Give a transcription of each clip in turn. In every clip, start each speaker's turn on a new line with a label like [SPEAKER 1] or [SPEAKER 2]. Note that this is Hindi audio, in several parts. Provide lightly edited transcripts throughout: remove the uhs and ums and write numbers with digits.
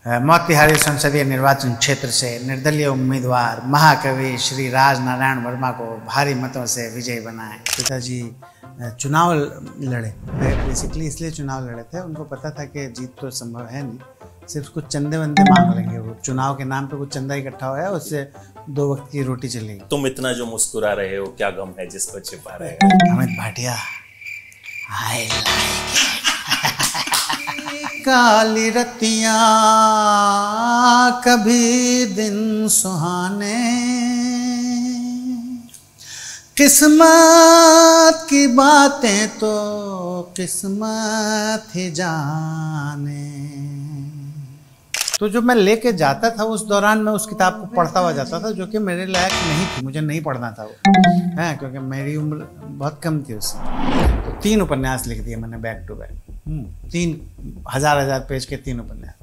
[SPEAKER 1] मोतिहारी संसदीय निर्वाचन क्षेत्र से निर्दलीय उम्मीदवार महाकवि श्री राज नारायण वर्मा को भारी मतों से विजयी बनाएं। पिताजी चुनाव लड़े, बेसिकली इसलिए चुनाव लड़े थे, उनको पता था कि जीत तो संभव है नहीं, सिर्फ कुछ चंदे वंदे मांग लेंगे, वो चुनाव के नाम पे कुछ चंदा इकट्ठा होया, उससे 2 वक्त की रोटी चलेगी।
[SPEAKER 2] तुम इतना जो मुस्कुरा रहे हो, क्या गम है जिसको छिपा रहे हो?
[SPEAKER 1] Amit Bhatia, I like it। काली रतियां कभी दिन सुहाने, किस्मत की बातें तो किस्मत ही जाने। तो जो मैं लेके जाता था उस दौरान मैं उस किताब को पढ़ता हुआ जाता था, जो कि मेरे लायक नहीं थी, मुझे नहीं पढ़ना था वो, है क्योंकि मेरी उम्र बहुत कम थी उससे। तो 3 उपन्यास लिख दिए मैंने बैक टू बैक, 3,000 पेज के 3 उपन्यास।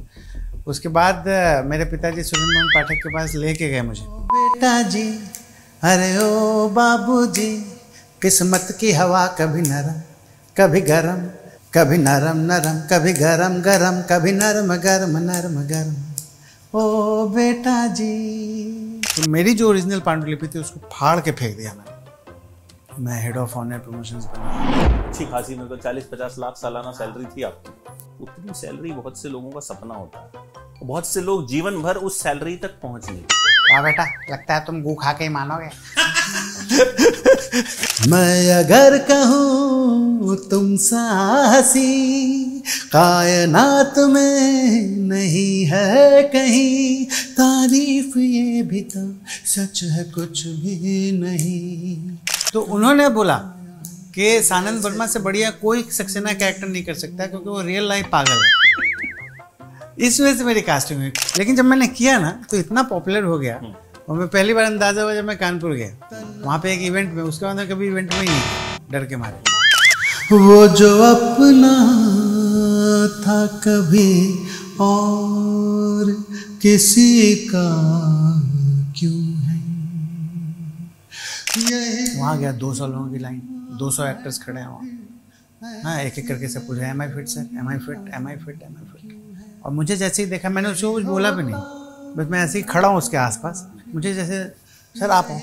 [SPEAKER 1] उसके बाद मेरे पिताजी सुरेंद्र पाठक के पास लेके गए मुझे। बेटा जी, अरे ओ बाबू जी, किस्मत की हवा कभी नरम कभी गरम, कभी नरम नरम कभी गरम गरम, कभी नरम गरम नरम गरम, ओ बेटा जी। तो मेरी जो ओरिजिनल पांडुलिपि थी उसको फाड़ के फेंक दिया मैं हेड ऑफ ऑनर प्रमोशंस बना।
[SPEAKER 2] अच्छी खासी मेरे को 40-50 लाख सालाना सैलरी थी आपकी। उतनी सैलरी बहुत से लोगों का सपना होता है, बहुत से लोग जीवन भर उस सैलरी तक पहुंच नहीं।
[SPEAKER 1] वाह बेटा, लगता है तुम गू खा के ही मानोगे। मैं अगर कहूँ तुम साहसी, कायनात में नहीं है कहीं, तारीफ ये भी तो सच है कुछ भी नहीं। तो उन्होंने बोला कि सानंद वर्मा से बढ़िया कोई सक्सेना कैरेक्टर नहीं कर सकता, क्योंकि वो रियल लाइफ पागल है। इस वजह से मेरी कास्टिंग हुई। लेकिन जब मैंने किया ना तो इतना पॉपुलर हो गया, और मैं पहली बार अंदाजा हुआ जब मैं कानपुर गया, वहाँ पे एक इवेंट में, उसके बाद कभी इवेंट में ही नहीं, डर के मारे। वो जो अपना था कभी और किसी का क्यों है। वहाँ गया, 200 लोगों की लाइन, 200 एक्टर्स खड़े हैं वहाँ। हाँ, एक एक करके सब पूछा, am I fit sir, am I fit, am I fit, am I fit. और मुझे जैसे ही देखा, मैंने उसको कुछ बोला भी नहीं, बस मैं ऐसे ही खड़ा हूँ उसके आसपास, मुझे जैसे सर आप हो।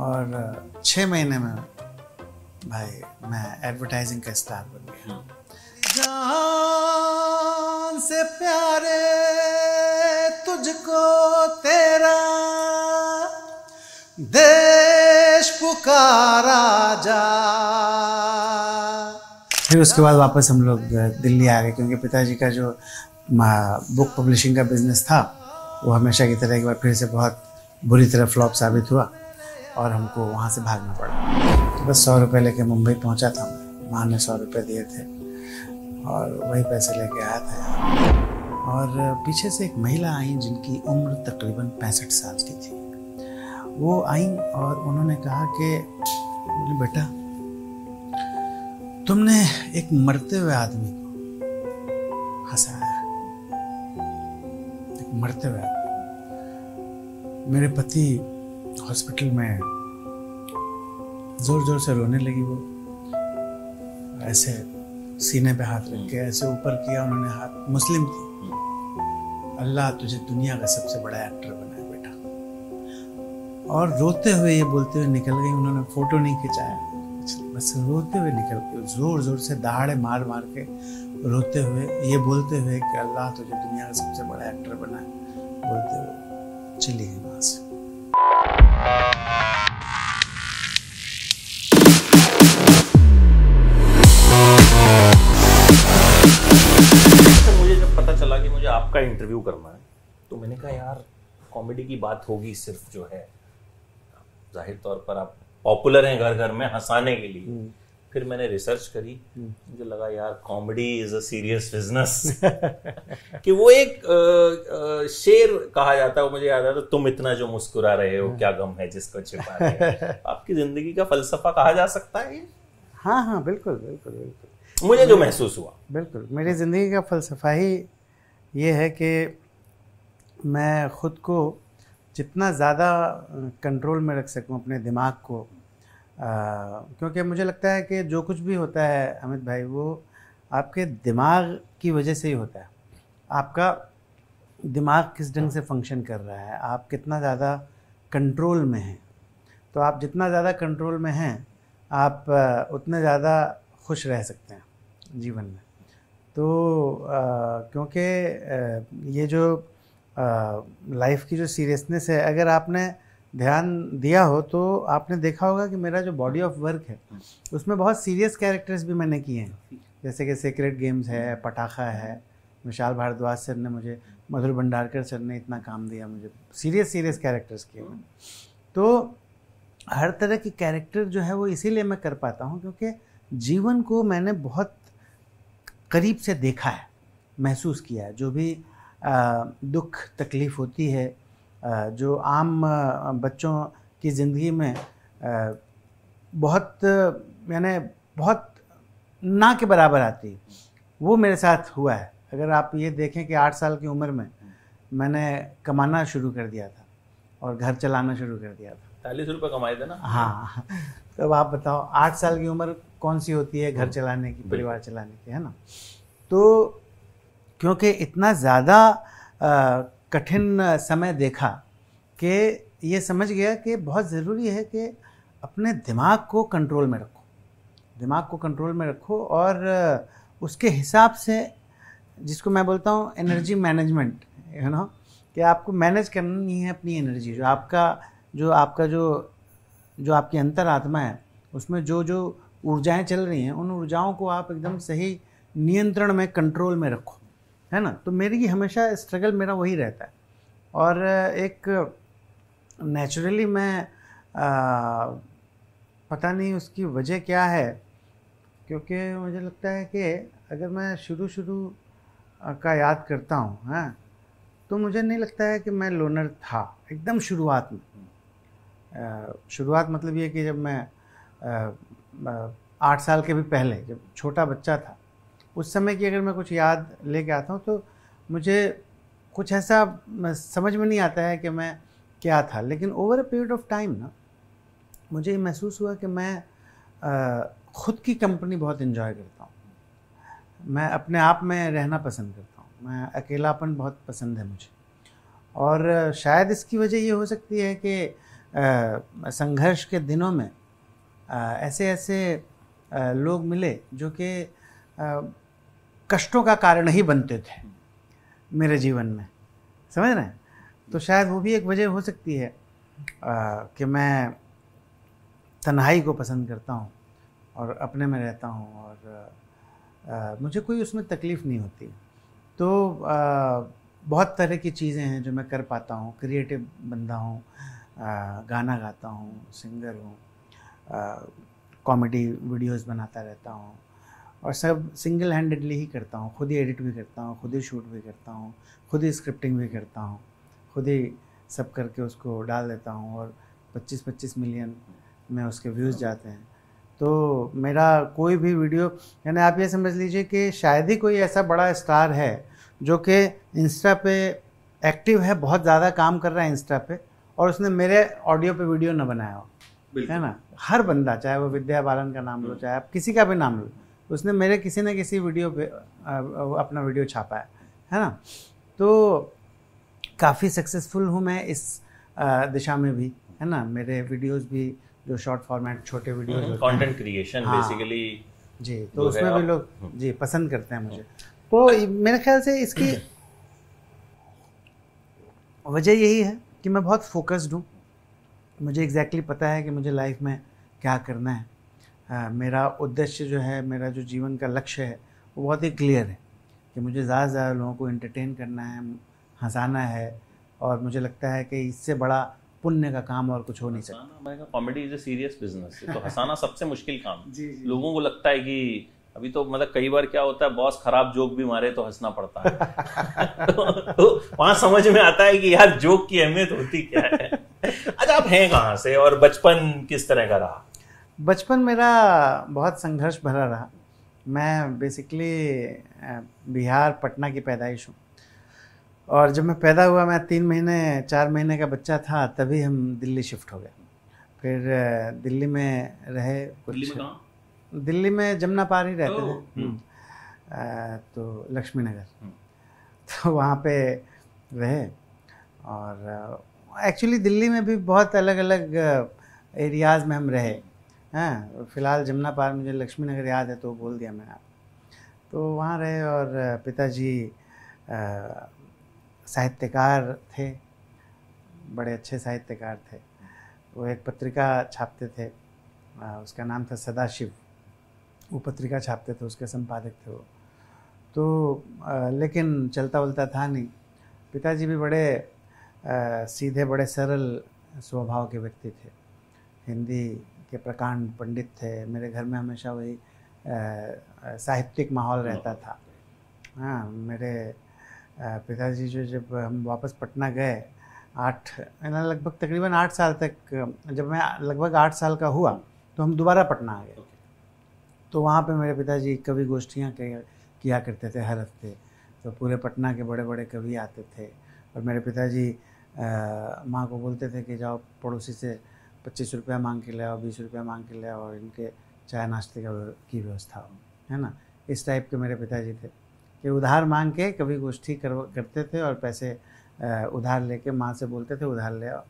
[SPEAKER 1] और 6 महीने में भाई मैं एडवर्टाइजिंग का स्टार बन गया। जान से प्यारे तुझको तेरा देश पुकारा जा। फिर उसके बाद वापस हम लोग दिल्ली आ गए, क्योंकि पिताजी का जो बुक पब्लिशिंग का बिजनेस था वो हमेशा की तरह एक बार फिर से बहुत बुरी तरह फ्लॉप साबित हुआ, और हमको वहाँ से भागना पड़ा। तो बस 100 रुपये लेके मुंबई पहुँचा था, माँ ने 100 रुपये दिए थे, और वही पैसे लेके आया था। और पीछे से एक महिला आई जिनकी उम्र तकरीबन 65 साल की थी। वो आई और उन्होंने कहा कि बेटा, तुमने एक मरते हुए आदमी को हंसाया, एक मरते हुए आदमी। मेरे पति हॉस्पिटल में जोर जोर से रोने लगी, वो ऐसे सीने पे हाथ रख के ऐसे ऊपर किया उन्होंने हाथ, मुस्लिम थी। अल्लाह तुझे दुनिया का सबसे बड़ा एक्टर बनाए बेटा। और रोते हुए ये बोलते हुए निकल गई। उन्होंने फोटो नहीं खिंचाया, बस रोते हुए निकल गए, जोर जोर से दहाड़े मार मार के रोते हुए, ये बोलते हुए कि अल्लाह तुझे दुनिया का सबसे बड़ा एक्टर बनाए, बोलते हुए चली गई वहाँ से।
[SPEAKER 2] मुझे जब पता चला कि मुझे आपका इंटरव्यू करना है, तो मैंने कहा यार कॉमेडी की बात होगी सिर्फ, जो है जाहिर तौर पर आप पॉपुलर हैं घर घर में हंसाने के लिए। फिर मैंने रिसर्च करी, मुझे लगा यार comedy is a serious business. कि वो एक शेर कहा जाता है, वो मुझे याद आता है, तुम इतना जो मुस्कुरा रहे हो, क्या गम है जिसको छिपा रहे हो। आपकी जिंदगी का फलसफा कहा जा सकता है ये?
[SPEAKER 1] हाँ हाँ, बिल्कुल बिल्कुल बिल्कुल।
[SPEAKER 2] मुझे जो महसूस हुआ,
[SPEAKER 1] बिल्कुल मेरी ज़िंदगी का फ़लसफ़ा ही ये है कि मैं ख़ुद को जितना ज़्यादा कंट्रोल में रख सकूं अपने दिमाग को, क्योंकि मुझे लगता है कि जो कुछ भी होता है अमित भाई, वो आपके दिमाग की वजह से ही होता है। आपका दिमाग किस ढंग से फंक्शन कर रहा है, आप कितना ज़्यादा कंट्रोल में हैं। तो आप जितना ज़्यादा कंट्रोल में हैं, आप उतने ज़्यादा खुश रह सकते हैं जीवन में। तो क्योंकि ये जो लाइफ की जो सीरियसनेस है, अगर आपने ध्यान दिया हो तो आपने देखा होगा कि मेरा जो बॉडी ऑफ वर्क है उसमें बहुत सीरियस कैरेक्टर्स भी मैंने किए हैं, जैसे कि सीक्रेट गेम्स है, पटाखा है, विशाल भारद्वाज सर ने मुझे, मधुर भंडारकर सर ने इतना काम दिया मुझे, सीरियस कैरेक्टर्स किए मैंने। तो हर तरह की कैरेक्टर जो है वो इसीलिए मैं कर पाता हूँ क्योंकि जीवन को मैंने बहुत करीब से देखा है, महसूस किया है। जो भी दुख तकलीफ़ होती है, जो आम बच्चों की ज़िंदगी में बहुत यानी बहुत ना के बराबर आती है, वो मेरे साथ हुआ है। अगर आप ये देखें कि 8 साल की उम्र में मैंने कमाना शुरू कर दिया था और घर चलाना शुरू कर दिया था।
[SPEAKER 2] 40 रुपये कमाए थे ना?
[SPEAKER 1] हाँ, तो आप बताओ 8 साल की उम्र कौन सी होती है घर चलाने की, परिवार चलाने की, है ना। तो क्योंकि इतना ज़्यादा कठिन समय देखा कि ये समझ गया कि बहुत ज़रूरी है कि अपने दिमाग को कंट्रोल में रखो, दिमाग को कंट्रोल में रखो और उसके हिसाब से, जिसको मैं बोलता हूँ एनर्जी मैनेजमेंट, यू नो, कि आपको मैनेज करनी है अपनी एनर्जी। जो आपकी अंतरात्मा है उसमें जो ऊर्जाएं चल रही हैं, उन ऊर्जाओं को आप एकदम सही नियंत्रण में, कंट्रोल में रखो, है ना। तो मेरी हमेशा स्ट्रगल मेरा वही रहता है। और एक नेचुरली मैं पता नहीं उसकी वजह क्या है, क्योंकि मुझे लगता है कि अगर मैं शुरू का याद करता हूँ, हाँ, तो मुझे नहीं लगता है कि मैं लोनर था एकदम शुरुआत में। शुरुआत मतलब ये कि जब मैं 8 साल के भी पहले, जब छोटा बच्चा था, उस समय की अगर मैं कुछ याद लेके आता हूँ तो मुझे कुछ ऐसा समझ में नहीं आता है कि मैं क्या था। लेकिन over a period of time ना, मुझे ये महसूस हुआ कि मैं ख़ुद की कंपनी बहुत एंजॉय करता हूँ। मैं अपने आप में रहना पसंद करता हूँ, मैं अकेलापन बहुत पसंद है मुझे। और शायद इसकी वजह ये हो सकती है कि संघर्ष के दिनों में ऐसे लोग मिले जो कि कष्टों का कारण ही बनते थे मेरे जीवन में, समझ रहे हैं। तो शायद वो भी एक वजह हो सकती है कि मैं तन्हाई को पसंद करता हूँ और अपने में रहता हूँ और मुझे कोई उसमें तकलीफ़ नहीं होती। तो बहुत तरह की चीज़ें हैं जो मैं कर पाता हूँ, क्रिएटिव बंदा हूँ, गाना गाता हूँ, सिंगर हूँ, कॉमेडी वीडियोस बनाता रहता हूँ और सब सिंगल हैंडेडली ही करता हूँ। खुद ही एडिट भी करता हूँ, खुद ही शूट भी करता हूँ, खुद ही स्क्रिप्टिंग भी करता हूँ, खुद ही सब करके उसको डाल देता हूँ और 25-25 मिलियन में उसके व्यूज़ जाते हैं। तो मेरा कोई भी वीडियो, यानी आप ये समझ लीजिए कि शायद ही कोई ऐसा बड़ा स्टार है जो कि इंस्टा पे एक्टिव है, बहुत ज़्यादा काम कर रहा है इंस्टा पे, और उसने मेरे ऑडियो पे वीडियो न बनाया हो, है ना। हर बंदा, चाहे वो विद्या बालन का नाम लो, चाहे आप किसी का भी नाम लो, उसने मेरे किसी न किसी वीडियो पे अपना वीडियो छापा है ना। तो काफ़ी सक्सेसफुल हूँ मैं इस दिशा में भी, है ना। मेरे वीडियोस भी जो शॉर्ट फॉर्मेट छोटे वीडियोस,
[SPEAKER 2] कंटेंट क्रिएशन बेसिकली
[SPEAKER 1] जी, तो उसमें भी लोग जी पसंद करते हैं मुझे। तो मेरे ख्याल से इसकी वजह यही है कि मैं बहुत फोकस्ड हूँ, मुझे एग्जैक्टली पता है कि मुझे लाइफ में क्या करना है। मेरा उद्देश्य जो है, मेरा जो जीवन का लक्ष्य है, वो बहुत ही क्लियर है कि मुझे ज़्यादा से ज़्यादा लोगों को एंटरटेन करना है, हंसाना है, और मुझे लगता है कि इससे बड़ा पुण्य का काम और कुछ हो नहीं सकता।
[SPEAKER 2] Comedy is a serious business, तो हंसाना सबसे मुश्किल काम। जी। लोगों को लगता है कि अभी तो मतलब कई बार क्या होता है, बॉस खराब जोक भी मारे तो हंसना पड़ता है। तो वहां समझ में आता है कि यार जोक की अहमियत होती क्या है। अच्छा, आप हैं कहाँ से और बचपन किस तरह का रहा?
[SPEAKER 1] बचपन मेरा बहुत संघर्ष भरा रहा। मैं बेसिकली बिहार, पटना की पैदाइश हूँ, और जब मैं पैदा हुआ, मैं 4 महीने का बच्चा था, तभी हम दिल्ली शिफ्ट हो गए। फिर दिल्ली में रहे कुछ। दिल्ली में जमना पार ही रहते थे, तो लक्ष्मी नगर। तो वहाँ पे रहे। और एक्चुअली दिल्ली में भी बहुत अलग अलग एरियाज़ में हम रहे हैं। फ़िलहाल जमुना पार मुझे लक्ष्मी नगर याद है तो बोल दिया मैंने आपको। तो वहाँ रहे और पिताजी साहित्यकार थे, बड़े अच्छे साहित्यकार थे। वो एक पत्रिका छापते थे, उसका नाम था सदाशिव। वो पत्रिका छापते थे, उसके संपादक थे वो। तो लेकिन चलता वलता था नहीं। पिताजी भी बड़े सीधे, बड़े सरल स्वभाव के व्यक्ति थे। हिंदी के प्रकांड पंडित थे। मेरे घर में हमेशा वही साहित्यिक माहौल रहता था। हाँ, मेरे पिताजी जो, जब हम वापस पटना गए, लगभग तकरीबन 8 साल तक, जब मैं लगभग 8 साल का हुआ तो हम दोबारा पटना आ गए। तो वहाँ पे मेरे पिताजी कवि गोष्ठियाँ किया करते थे हर हफ्ते। तो पूरे पटना के बड़े बड़े कवि आते थे और मेरे पिताजी माँ को बोलते थे कि जाओ पड़ोसी से 25 रुपया मांग के ले आओ, 20 रुपया मांग के ले आओ और इनके चाय नाश्ते की व्यवस्था हो, है ना। इस टाइप के मेरे पिताजी थे कि उधार मांग के कवि गोष्ठी करते थे और पैसे उधार लेके माँ से बोलते थे उधार ले आओ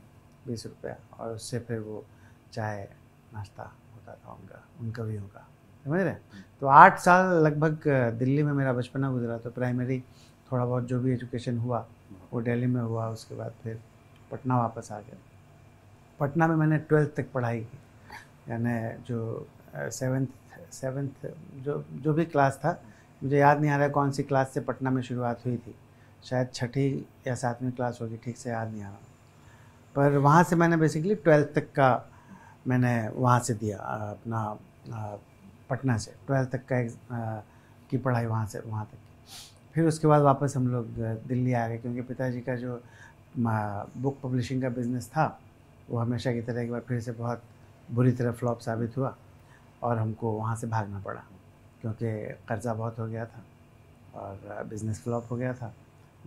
[SPEAKER 1] 20 रुपया, और उससे फिर वो चाय नाश्ता होता था उन कवियों का, समझ रहे। तो 8 साल लगभग दिल्ली में मेरा बचपना गुजरा। तो प्राइमरी थोड़ा बहुत जो भी एजुकेशन हुआ वो दिल्ली में हुआ। उसके बाद फिर पटना वापस आ गया। पटना में मैंने 12th तक पढ़ाई की, यानी जो 7th जो भी क्लास था, मुझे याद नहीं आ रहा कौन सी क्लास से पटना में शुरुआत हुई थी, शायद 6ठी या 7वीं क्लास होगी, ठीक से याद नहीं आ रहा। पर वहाँ से मैंने बेसिकली 12th तक का मैंने वहाँ से दिया, अपना पटना से 12th तक का की पढ़ाई वहाँ तक की। फिर उसके बाद वापस हम लोग दिल्ली आ गए, क्योंकि पिताजी का जो बुक पब्लिशिंग का बिज़नेस था वो हमेशा की तरह एक बार फिर से बहुत बुरी तरह फ्लॉप साबित हुआ और हमको वहाँ से भागना पड़ा, क्योंकि कर्ज़ा बहुत हो गया था और बिज़नेस फ्लॉप हो गया था।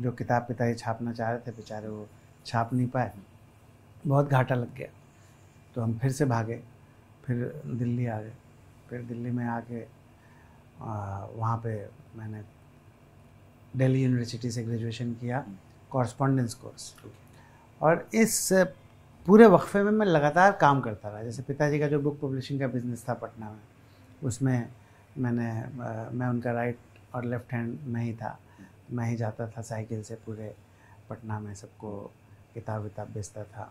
[SPEAKER 1] जो किताब पिताजी छापना चाह रहे थे बेचारे वो छाप नहीं पाए, बहुत घाटा लग गया। तो हम फिर से भागे, फिर दिल्ली आ गए। फिर दिल्ली में आके वहाँ पे मैंने दिल्ली यूनिवर्सिटी से ग्रेजुएशन किया, कॉरस्पॉन्डेंस कोर्स। और इस पूरे वक्फे में मैं लगातार काम करता रहा। जैसे पिताजी का जो बुक पब्लिशिंग का बिज़नेस था पटना में, उसमें मैं उनका राइट और लेफ़्ट हैंड नहीं था। मैं ही जाता था साइकिल से पूरे पटना में सबको किताब बेचता था।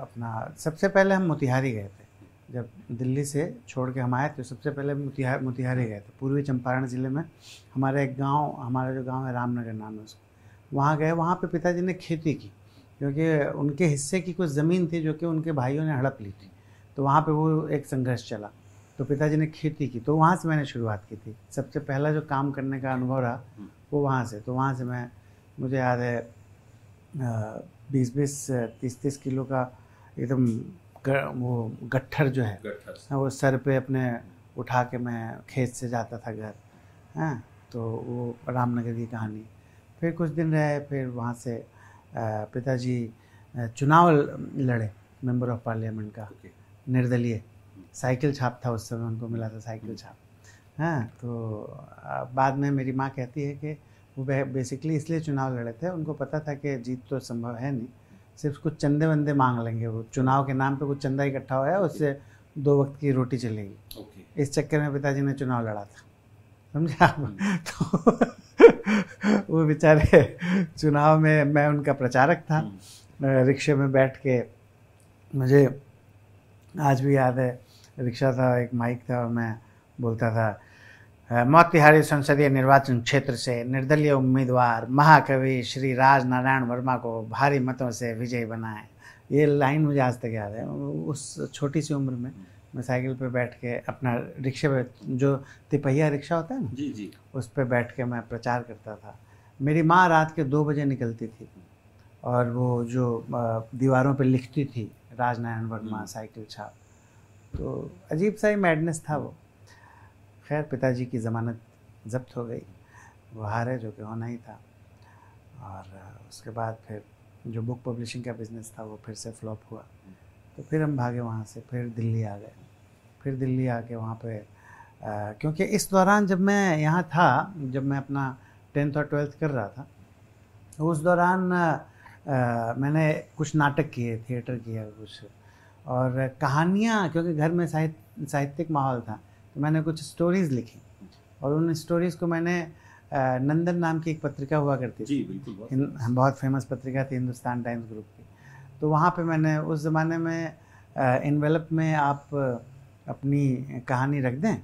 [SPEAKER 1] अपना सबसे पहले हम मोतिहारी गए थे। जब दिल्ली से छोड़ के हम आए तो सबसे पहले मोतिहारी गए थे। पूर्वी चंपारण ज़िले में हमारा जो गांव है रामनगर नाम है उसका, वहाँ गए। वहाँ पे पिताजी ने खेती की, क्योंकि उनके हिस्से की कुछ ज़मीन थी जो कि उनके भाइयों ने हड़प ली थी। तो वहाँ पे वो एक संघर्ष चला, तो पिताजी ने खेती की। तो वहाँ से मैंने शुरुआत की थी। सबसे पहला जो काम करने का अनुभव रहा वो वहाँ से। तो वहाँ से मुझे याद है 20-20, 30-30 किलो का एकदम वो गट्ठर जो है वो सर पे अपने उठा के मैं खेत से जाता था घर। हाँ, तो वो रामनगर की कहानी। फिर कुछ दिन रहे, फिर वहाँ से पिताजी चुनाव लड़े, मेंबर ऑफ पार्लियामेंट का, निर्दलीय। साइकिल छाप था उस समय, उनको मिला था साइकिल छाप। हाँ, तो बाद में मेरी माँ कहती है कि वो बेसिकली इसलिए चुनाव लड़े थे, उनको पता था कि जीत तो संभव है नहीं, सिर्फ कुछ चंदे वंदे मांग लेंगे, वो चुनाव के नाम पे कुछ चंदा इकट्ठा होया, उससे 2 वक्त की रोटी चलेगी। इस चक्कर में पिताजी ने चुनाव लड़ा था, समझे आप। तो वो बेचारे चुनाव में, मैं उनका प्रचारक था, रिक्शे में बैठ के, मुझे आज भी याद है, रिक्शा था, एक माइक था और मैं बोलता था, मोतिहारी संसदीय निर्वाचन क्षेत्र से निर्दलीय उम्मीदवार महाकवि श्री राज नारायण वर्मा को भारी मतों से विजयी बनाएं। ये लाइन मुझे आज तक याद है। उस छोटी सी उम्र में मैं साइकिल पे बैठ के अपना रिक्शे पे, जो तिपहिया रिक्शा होता है ना, जी, उस पे बैठ के मैं प्रचार करता था। मेरी माँ रात के 2 बजे निकलती थी और वो जो दीवारों पे लिखती थी राज नारायण वर्मा साइकिल छाप। तो अजीब सा ही मैडनेस था वो। खैर, पिताजी की ज़मानत ज़ब्त हो गई, वो हारे, जो कि होना ही था। और उसके बाद फिर जो बुक पब्लिशिंग का बिज़नेस था वो फिर से फ्लॉप हुआ। तो फिर हम भागे वहाँ से, फिर दिल्ली आ गए। फिर दिल्ली आके वहाँ पे क्योंकि इस दौरान जब मैं यहाँ था, जब मैं अपना 10th और 12th कर रहा था। उस दौरान मैंने कुछ नाटक किए, थिएटर किया कुछ, और कहानियाँ, क्योंकि घर में साहित्यिक माहौल था, तो मैंने कुछ स्टोरीज़ लिखी, और उन स्टोरीज़ को मैंने नंदन नाम की एक पत्रिका हुआ करती थी, बिल्कुल बहुत फेमस पत्रिका थी, हिंदुस्तान टाइम्स ग्रुप की। तो वहाँ पे मैंने उस ज़माने में एनवेलप में आप अपनी कहानी रख दें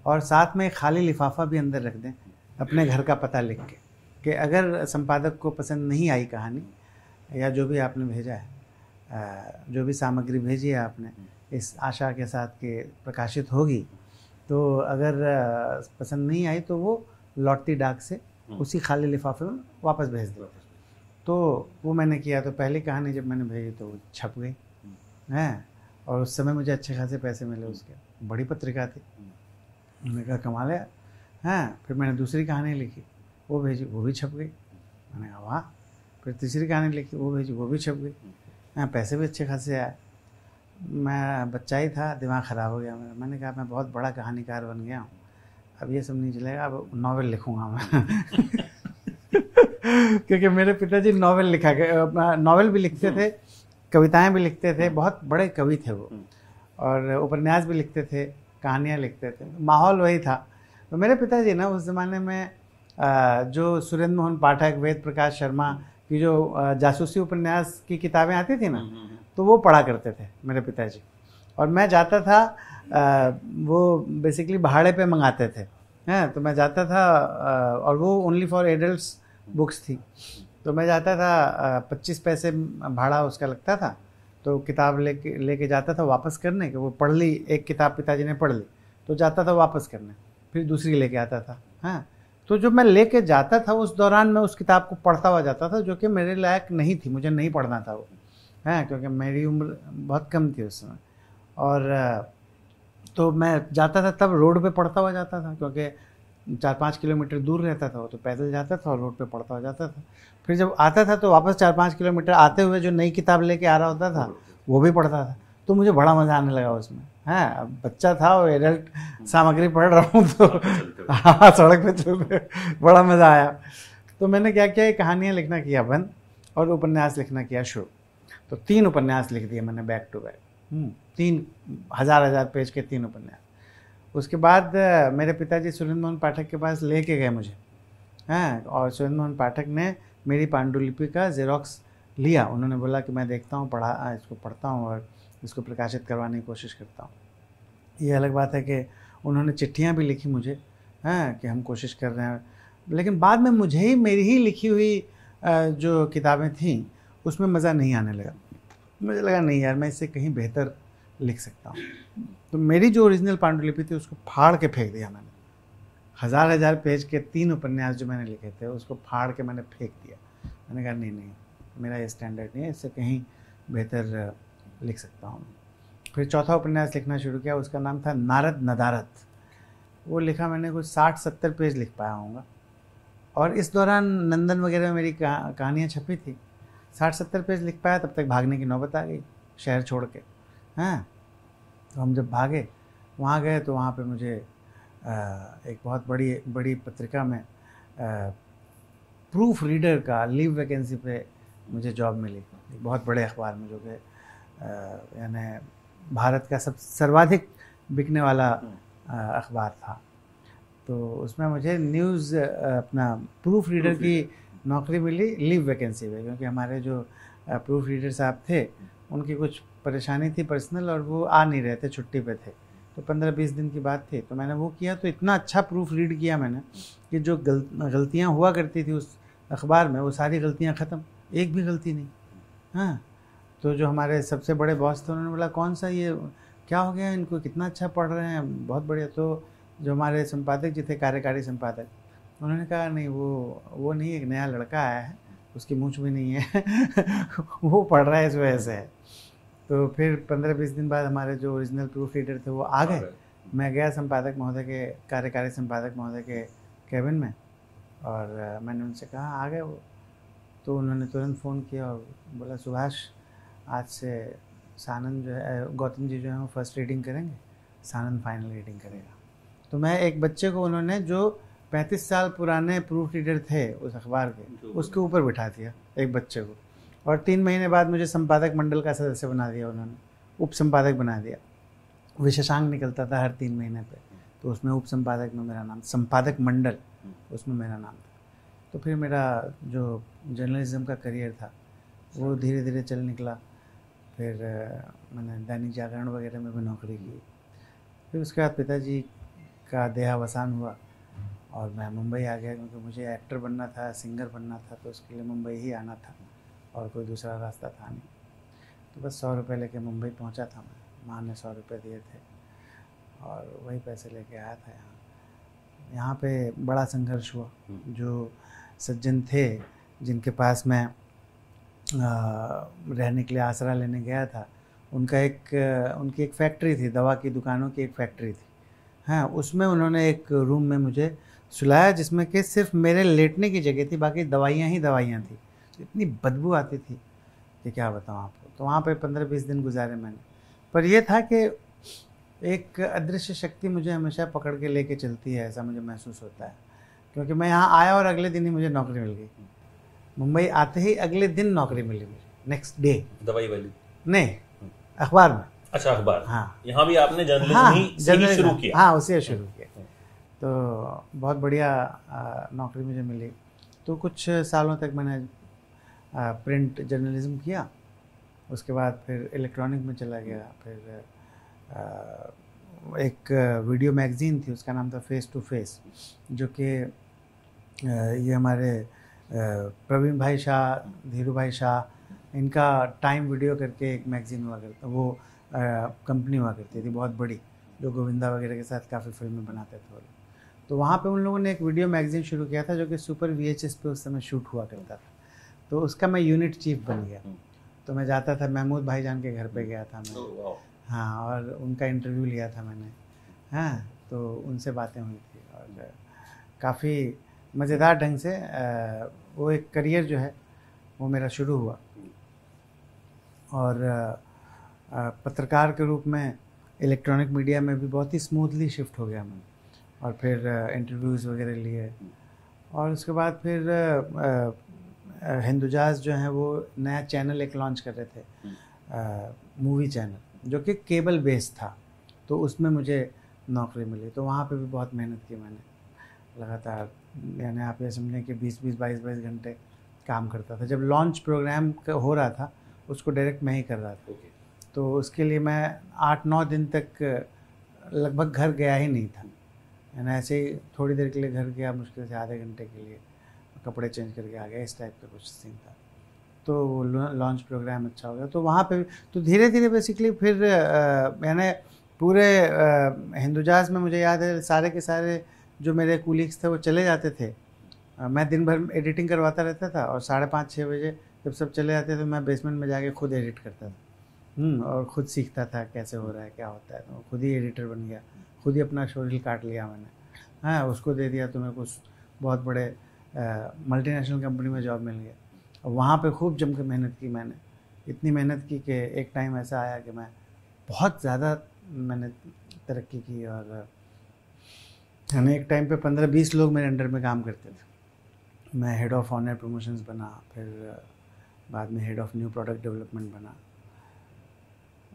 [SPEAKER 1] और साथ में एक खाली लिफाफा भी अंदर रख दें अपने घर का पता लिख के, कि अगर संपादक को पसंद नहीं आई कहानी या जो भी आपने भेजा है, जो भी सामग्री भेजी है आपने, इस आशा के साथ कि प्रकाशित होगी, तो अगर पसंद नहीं आई तो वो लौटती डाक से उसी खाली लिफाफे में वापस भेज दे। तो वो मैंने किया। तो पहली कहानी जब मैंने भेजी तो वो छप गई हैं, और उस समय मुझे अच्छे खासे पैसे मिले उसके, बड़ी पत्रिका थी। मैंने कहा कमाल है हैं। फिर मैंने दूसरी कहानी लिखी, वो भेजी, वो भी छप गई। मैंने कहा वाह। फिर तीसरी कहानी लिखी, वो भेजी, वो भी छप गई। हाँ, पैसे भी अच्छे खासे आए। मैं बच्चा ही था, दिमाग ख़राब हो गया मेरा। मैंने कहा मैं बहुत बड़ा कहानीकार बन गया हूँ, अब ये सब नहीं चलेगा, अब नॉवेल लिखूँगा मैं। क्योंकि मेरे पिताजी नॉवेल भी लिखते थे, कविताएं भी लिखते थे, बहुत बड़े कवि थे वो, और उपन्यास भी लिखते थे, कहानियाँ लिखते थे, माहौल वही था। तो मेरे पिताजी ना उस ज़माने में जो सुरेंद्र मोहन पाठक, वेद प्रकाश शर्मा की जो जासूसी उपन्यास की किताबें आती थी ना, तो वो पढ़ा करते थे मेरे पिताजी। और मैं जाता था, वो बेसिकली भाड़े पे मंगाते थे हैं, तो मैं जाता था, और वो ओनली फॉर एडल्ट्स बुक्स थी। तो मैं जाता था, 25 पैसे भाड़ा उसका लगता था। तो किताब लेके जाता था वापस करने, कि वो पढ़ ली, एक किताब पिताजी ने पढ़ ली, तो जाता था वापस करने, फिर दूसरी लेके आता था। हाँ, तो जब मैं लेके जाता था उस दौरान मैं उस किताब को पढ़ता हुआ जाता था, जो कि मेरे लायक नहीं थी, मुझे नहीं पढ़ना था वो, है, क्योंकि मेरी उम्र बहुत कम थी उस समय। और तो मैं जाता था तब रोड पे पढ़ता हुआ जाता था, क्योंकि 4-5 किलोमीटर दूर रहता था वो, तो पैदल जाता था और रोड पे पढ़ता हुआ जाता था। फिर जब आता था तो वापस 4-5 किलोमीटर आते हुए जो नई किताब लेके आ रहा होता था वो भी पढ़ता था। तो मुझे बड़ा मज़ा आने लगा उसमें। है, अब बच्चा था और एडल्ट सामग्री पढ़ रहा हूँ, तो हाँ, सड़क पे चलते बड़ा मज़ा आया। तो मैंने क्या किया, कहानियाँ लिखना किया बंद और उपन्यास लिखना किया शुरू। तो 3 उपन्यास लिख दिए मैंने बैक टू बैक, 3 हज़ार पेज के 3 उपन्यास। उसके बाद मेरे पिताजी सुरेंद्र मोहन पाठक के पास लेके गए मुझे, हैं, और सुरेंद्र मोहन पाठक ने मेरी पांडुलिपि का जेरोक्स लिया। उन्होंने बोला कि मैं देखता हूँ, इसको पढ़ता हूँ और इसको प्रकाशित करवाने की कोशिश करता हूँ। ये अलग बात है कि उन्होंने चिट्ठियाँ भी लिखी मुझे, हैं, कि हम कोशिश कर रहे हैं। लेकिन बाद में मुझे ही मेरी ही लिखी हुई जो किताबें थीं उसमें मज़ा नहीं आने लगा। मुझे लगा नहीं यार, मैं इससे कहीं बेहतर लिख सकता हूँ। तो मेरी जो ओरिजिनल पांडुलिपि थी उसको फाड़ के फेंक दिया मैंने। हज़ार पेज के 3 उपन्यास जो मैंने लिखे थे उसको फाड़ के मैंने फेंक दिया। मैंने कहा नहीं, मेरा ये स्टैंडर्ड नहीं है, इससे कहीं बेहतर लिख सकता हूँ। फिर चौथा उपन्यास लिखना शुरू किया, उसका नाम था नारद नदारद। वो लिखा मैंने कुछ 60-70 पेज लिख पाया होऊंगा। और इस दौरान नंदन वगैरह में मेरी कहानियाँ छपी थी। 60-70 पेज लिख पाया, तब तक भागने की नौबत आ गई शहर छोड़ के। हाँ, तो हम जब भागे वहाँ गए तो वहाँ पे मुझे एक बहुत बड़ी पत्रिका में प्रूफ रीडर का लीव वैकेंसी पे मुझे जॉब मिली, एक बहुत बड़े अखबार में, जो कि यानी भारत का सर्वाधिक बिकने वाला अखबार था। तो उसमें मुझे न्यूज़ अपना प्रूफ रीडर की नौकरी मिली लीव वैकेंसी पे, क्योंकि हमारे जो प्रूफ रीडर साहब थे उनकी कुछ परेशानी थी पर्सनल, और वो आ नहीं रहे थे, छुट्टी पे थे। तो 15-20 दिन की बात थी, तो मैंने वो किया। तो इतना अच्छा प्रूफ रीड किया मैंने कि जो गलतियाँ हुआ करती थी उस अखबार में, वो सारी गलतियाँ ख़त्म, एक भी गलती नहीं। हाँ, तो जो हमारे सबसे बड़े बॉस थे उन्होंने बोला कौन सा ये क्या हो गया इनको, कितना अच्छा पढ़ रहे हैं, बहुत बढ़िया। तो जो हमारे संपादक जी थे, कार्यकारी संपादक, उन्होंने कहा नहीं, वो नहीं, एक नया लड़का आया है, उसकी मूंछ भी नहीं है, वो पढ़ रहा है, इस वजह से। तो फिर 15-20 दिन बाद हमारे जो ओरिजिनल प्रूफ रीडर थे वो आ गए। मैं गया संपादक महोदय के, कार्यकारी संपादक महोदय के कैबिन में, और मैंने उनसे कहा आ गए वो। तो उन्होंने तुरंत फ़ोन किया और बोला सुभाष, आज से सानंद जो है, गौतम जी जो है वो फर्स्ट रीडिंग करेंगे, सानंद फाइनल रीडिंग करेगा। तो मैं एक बच्चे को, उन्होंने जो 35 साल पुराने प्रूफ रीडर थे उस अखबार के, उसके ऊपर बिठा दिया एक बच्चे को, और 3 महीने बाद मुझे संपादक मंडल का सदस्य बना दिया उन्होंने, उप संपादक बना दिया। विशेषांक निकलता था हर 3 महीने पे, तो उसमें उप संपादक में मेरा नाम, संपादक मंडल उसमें मेरा नाम था। तो फिर मेरा जो जर्नलिज्म का करियर था वो धीरे धीरे चल निकला। फिर मैंने दैनिक जागरण वगैरह में भी नौकरी की। फिर उसके बाद पिताजी का देहावसान हुआ और मैं मुंबई आ गया, क्योंकि मुझे एक्टर बनना था, सिंगर बनना था, तो उसके लिए मुंबई ही आना था और कोई दूसरा रास्ता था नहीं। तो बस 100 रुपये लेके मुंबई पहुंचा था मैं, माँ ने 100 रुपये दिए थे और वही पैसे लेके आया था यहाँ पे बड़ा संघर्ष हुआ। जो सज्जन थे जिनके पास मैं रहने के लिए आसरा लेने गया था, उनकी एक फैक्ट्री थी, दवा की दुकानों की एक फैक्ट्री थी। हाँ, उसमें उन्होंने एक रूम में मुझे सुलाया जिसमें कि सिर्फ मेरे लेटने की जगह थी, बाकी दवाइयाँ ही दवाइयाँ थी। तो इतनी बदबू आती थी कि क्या बताऊँ आपको। तो वहाँ पे 15-20 दिन गुजारे मैंने। पर यह था कि एक अदृश्य शक्ति मुझे हमेशा पकड़ के लेके चलती है, ऐसा मुझे महसूस होता है। क्योंकि मैं यहाँ आया और अगले दिन ही मुझे नौकरी मिल गई। मुंबई आते ही अगले दिन नौकरी मिली मुझे, नेक्स्ट डे।
[SPEAKER 2] दवाई वाली?
[SPEAKER 1] नहीं, अखबार में।
[SPEAKER 2] अच्छा, अखबार।
[SPEAKER 1] हाँ,
[SPEAKER 2] यहाँ भी आपने जर्नलिज्म ही शुरू किया?
[SPEAKER 1] हाँ, उसे शुरू किया। तो बहुत बढ़िया नौकरी मुझे मिली। तो कुछ सालों तक मैंने प्रिंट जर्नलिज्म किया। उसके बाद फिर इलेक्ट्रॉनिक में चला गया। फिर एक वीडियो मैगज़ीन थी, उसका नाम था फेस टू फेस, जो कि ये हमारे प्रवीण भाई शाह, धीरू भाई शाह, इनका टाइम वीडियो करके एक मैगज़ीन हुआ करता, वो कंपनी हुआ करती थी बहुत बड़ी, जो गोविंदा वगैरह के साथ काफ़ी फिल्में बनाते थे। तो वहाँ पे उन लोगों ने एक वीडियो मैगज़ीन शुरू किया था जो कि सुपर VHS पे उस समय शूट हुआ करता था। तो उसका मैं यूनिट चीफ बन गया। तो मैं जाता था, महमूद भाईजान के घर पे गया था मैं। हाँ, और उनका इंटरव्यू लिया था मैंने। हाँ, तो उनसे बातें हुई थी और काफ़ी मज़ेदार ढंग से वो एक करियर जो है वो मेरा शुरू हुआ। और पत्रकार के रूप में इलेक्ट्रॉनिक मीडिया में भी बहुत ही स्मूथली शिफ्ट हो गया मैं। और फिर इंटरव्यूज़ वगैरह लिए। और उसके बाद फिर हिंदुजाज जो है वो नया चैनल एक लॉन्च कर रहे थे, मूवी चैनल, जो कि केबल बेस्ड था। तो उसमें मुझे नौकरी मिली। तो वहाँ पे भी बहुत मेहनत की मैंने लगातार, यानी आप ये समझें कि 20-20, 22-22 घंटे काम करता था। जब लॉन्च प्रोग्राम हो रहा था उसको डायरेक्ट मैं ही कर रहा था। तो उसके लिए मैं 8-9 दिन तक लगभग घर गया ही नहीं था। यानी ऐसे ही थोड़ी देर के लिए घर गया, मुश्किल से आधे घंटे के लिए, कपड़े चेंज करके आ गया, इस टाइप का कुछ सीन था। तो लॉन्च प्रोग्राम अच्छा हो गया। तो वहाँ पे तो धीरे धीरे बेसिकली फिर मैंने पूरे हिंदुजाज में, मुझे याद है सारे के सारे जो मेरे कूलीग्स थे वो चले जाते थे। मैं दिन भर एडिटिंग करवाता रहता था और 5:30-6 बजे जब सब चले जाते थे मैं बेसमेंट में जाके खुद एडिट करता था। और ख़ुद सीखता था कैसे हो रहा है, क्या होता है। तो खुद ही एडिटर बन गया, खुद ही अपना शोरील काट लिया मैंने। हाँ, उसको दे दिया तो मेरे को बहुत बड़े मल्टीनेशनल कंपनी में जॉब मिल गया। और वहाँ पे खूब जम के मेहनत की मैंने। इतनी मेहनत की कि एक टाइम ऐसा आया कि मैं बहुत ज़्यादा मैंने तरक्की की। और यानी एक टाइम पे 15-20 लोग मेरे अंडर में काम करते थे। मैं हेड ऑफ़ ऑनर प्रमोशंस बना, फिर बाद में head of new product development बना।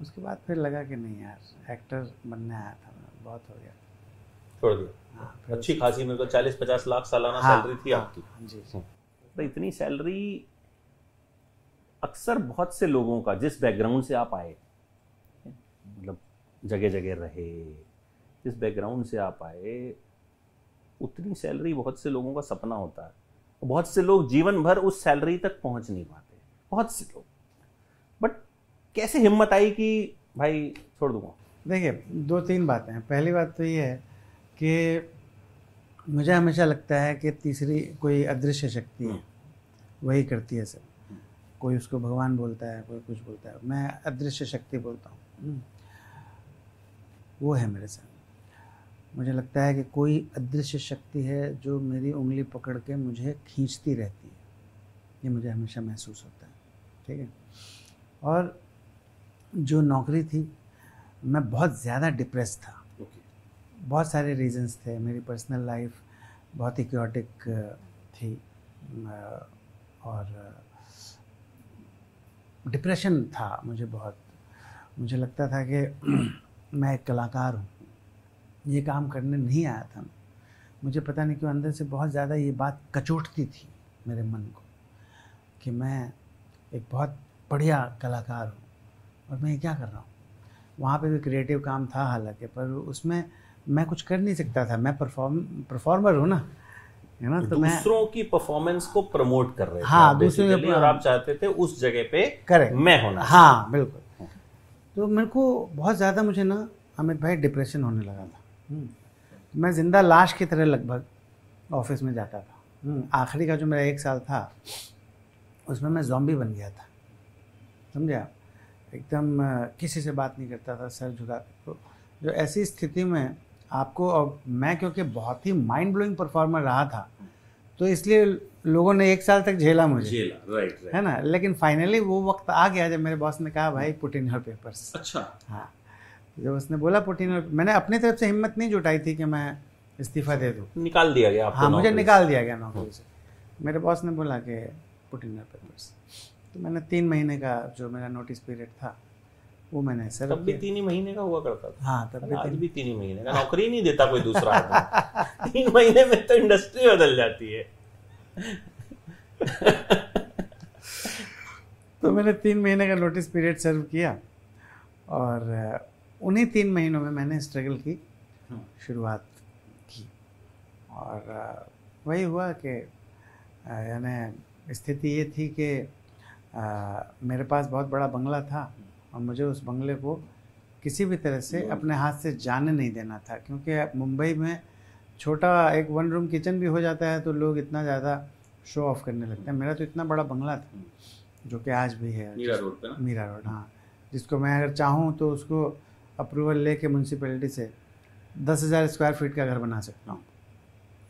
[SPEAKER 1] उसके बाद फिर लगा कि नहीं यार, एक्टर बनने आया था मैं, बहुत हो गया,
[SPEAKER 2] छोड़ दिया। हाँ, अच्छी खासी, मेरे को 40-50 लाख सालाना सैलरी थी आपकी।
[SPEAKER 1] जी।
[SPEAKER 2] तो इतनी सैलरी अक्सर बहुत से लोगों का, जिस बैकग्राउंड से आप आए, मतलब जगह जगह रहे, जिस बैकग्राउंड से आप आए, उतनी सैलरी बहुत से लोगों का सपना होता है। बहुत से लोग जीवन भर उस सैलरी तक पहुंच नहीं पाते, बहुत से लोग। बट कैसे हिम्मत आई कि भाई छोड़ दूंगा? देखिए,
[SPEAKER 1] 2-3 बातें हैं। पहली बात तो ये है कि मुझे हमेशा लगता है कि तीसरी कोई अदृश्य शक्ति है, वही करती है सब। कोई उसको भगवान बोलता है, कोई कुछ बोलता है, मैं अदृश्य शक्ति बोलता हूँ। वो है मेरे साथ। मुझे लगता है कि कोई अदृश्य शक्ति है जो मेरी उंगली पकड़ के मुझे खींचती रहती है। ये मुझे हमेशा महसूस होता है, ठीक है। और जो नौकरी थी, मैं बहुत ज़्यादा डिप्रेस था। बहुत सारे रीजंस थे। मेरी पर्सनल लाइफ बहुत ही क्योटिक थी और डिप्रेशन था मुझे बहुत। मुझे लगता था कि मैं एक कलाकार हूँ, ये काम करने नहीं आया था। मुझे पता नहीं क्यों अंदर से बहुत ज़्यादा ये बात कचोटती थी मेरे मन को कि मैं एक बहुत बढ़िया कलाकार हूँ और मैं ये क्या कर रहा हूँ। वहाँ पे भी क्रिएटिव काम था हालांकि, पर उसमें मैं कुछ कर नहीं सकता था। मैं परफॉर्मर हूँ ना, है ना, तो
[SPEAKER 2] दूसरों की परफॉर्मेंस को प्रमोट कर रहे थे
[SPEAKER 1] हाँ,
[SPEAKER 2] आप बेसिकली, और आप चाहते थे उस जगह पे
[SPEAKER 1] करेक्ट
[SPEAKER 2] मैं होना।
[SPEAKER 1] हाँ बिल्कुल। तो मेरे को बहुत ज़्यादा मुझे ना अमित भाई डिप्रेशन होने लगा था। मैं ज़िंदा लाश की तरह लगभग ऑफिस में जाता था। आखिरी का जो मेरा 1 साल था उसमें मैं ज़ॉम्बी बन गया था, समझे आप। एकदम किसी से बात नहीं करता था, सर झुका। तो जो ऐसी स्थिति में आपको, और मैं क्योंकि बहुत ही माइंड ब्लोइंग परफॉर्मर रहा था तो इसलिए लोगों ने 1 साल तक झेला मुझे,
[SPEAKER 2] राइट
[SPEAKER 1] है ना। लेकिन फाइनली वो वक्त आ गया जब मेरे बॉस ने कहा भाई पुट इन योर पेपर्स।
[SPEAKER 2] अच्छा।
[SPEAKER 1] हाँ, जब उसने बोला पुट इन योर, मैंने अपनी तरफ से हिम्मत नहीं जुटाई थी कि मैं इस्तीफा दे दूँ।
[SPEAKER 2] निकाल दिया गया आपको?
[SPEAKER 1] हाँ, मुझे निकाल दिया गया नौकरी से। मेरे बॉस ने बोला कि पुट इन योर पेपर्स। तो मैंने 3 महीने का जो मेरा नोटिस पीरियड था वो मैंने सर्व
[SPEAKER 2] तब भी 3 ही महीने का हुआ करता था।
[SPEAKER 1] हाँ, तब भी
[SPEAKER 2] आज भी 3 ही महीने का नौकरी नहीं देता कोई दूसरा आदमी। 3 महीने में तो इंडस्ट्री बदल जाती है।
[SPEAKER 1] तो मैंने 3 महीने का नोटिस पीरियड सर्व किया और उन्हीं 3 महीनों में मैंने स्ट्रगल की शुरुआत की। और वही हुआ कि यानी स्थिति ये थी कि मेरे पास बहुत बड़ा बंगला था और मुझे उस बंगले को किसी भी तरह से अपने हाथ से जाने नहीं देना था, क्योंकि मुंबई में छोटा एक 1 रूम किचन भी हो जाता है तो लोग इतना ज़्यादा शो ऑफ करने लगते हैं। मेरा तो इतना बड़ा बंगला था जो कि आज भी है
[SPEAKER 2] मीरा रोड पे ना?
[SPEAKER 1] मीरा रोड, हाँ, जिसको मैं अगर चाहूँ तो उसको अप्रूवल लेके म्यूनसिपैलिटी से 10,000 स्क्वायर फीट का घर बना सकता हूँ।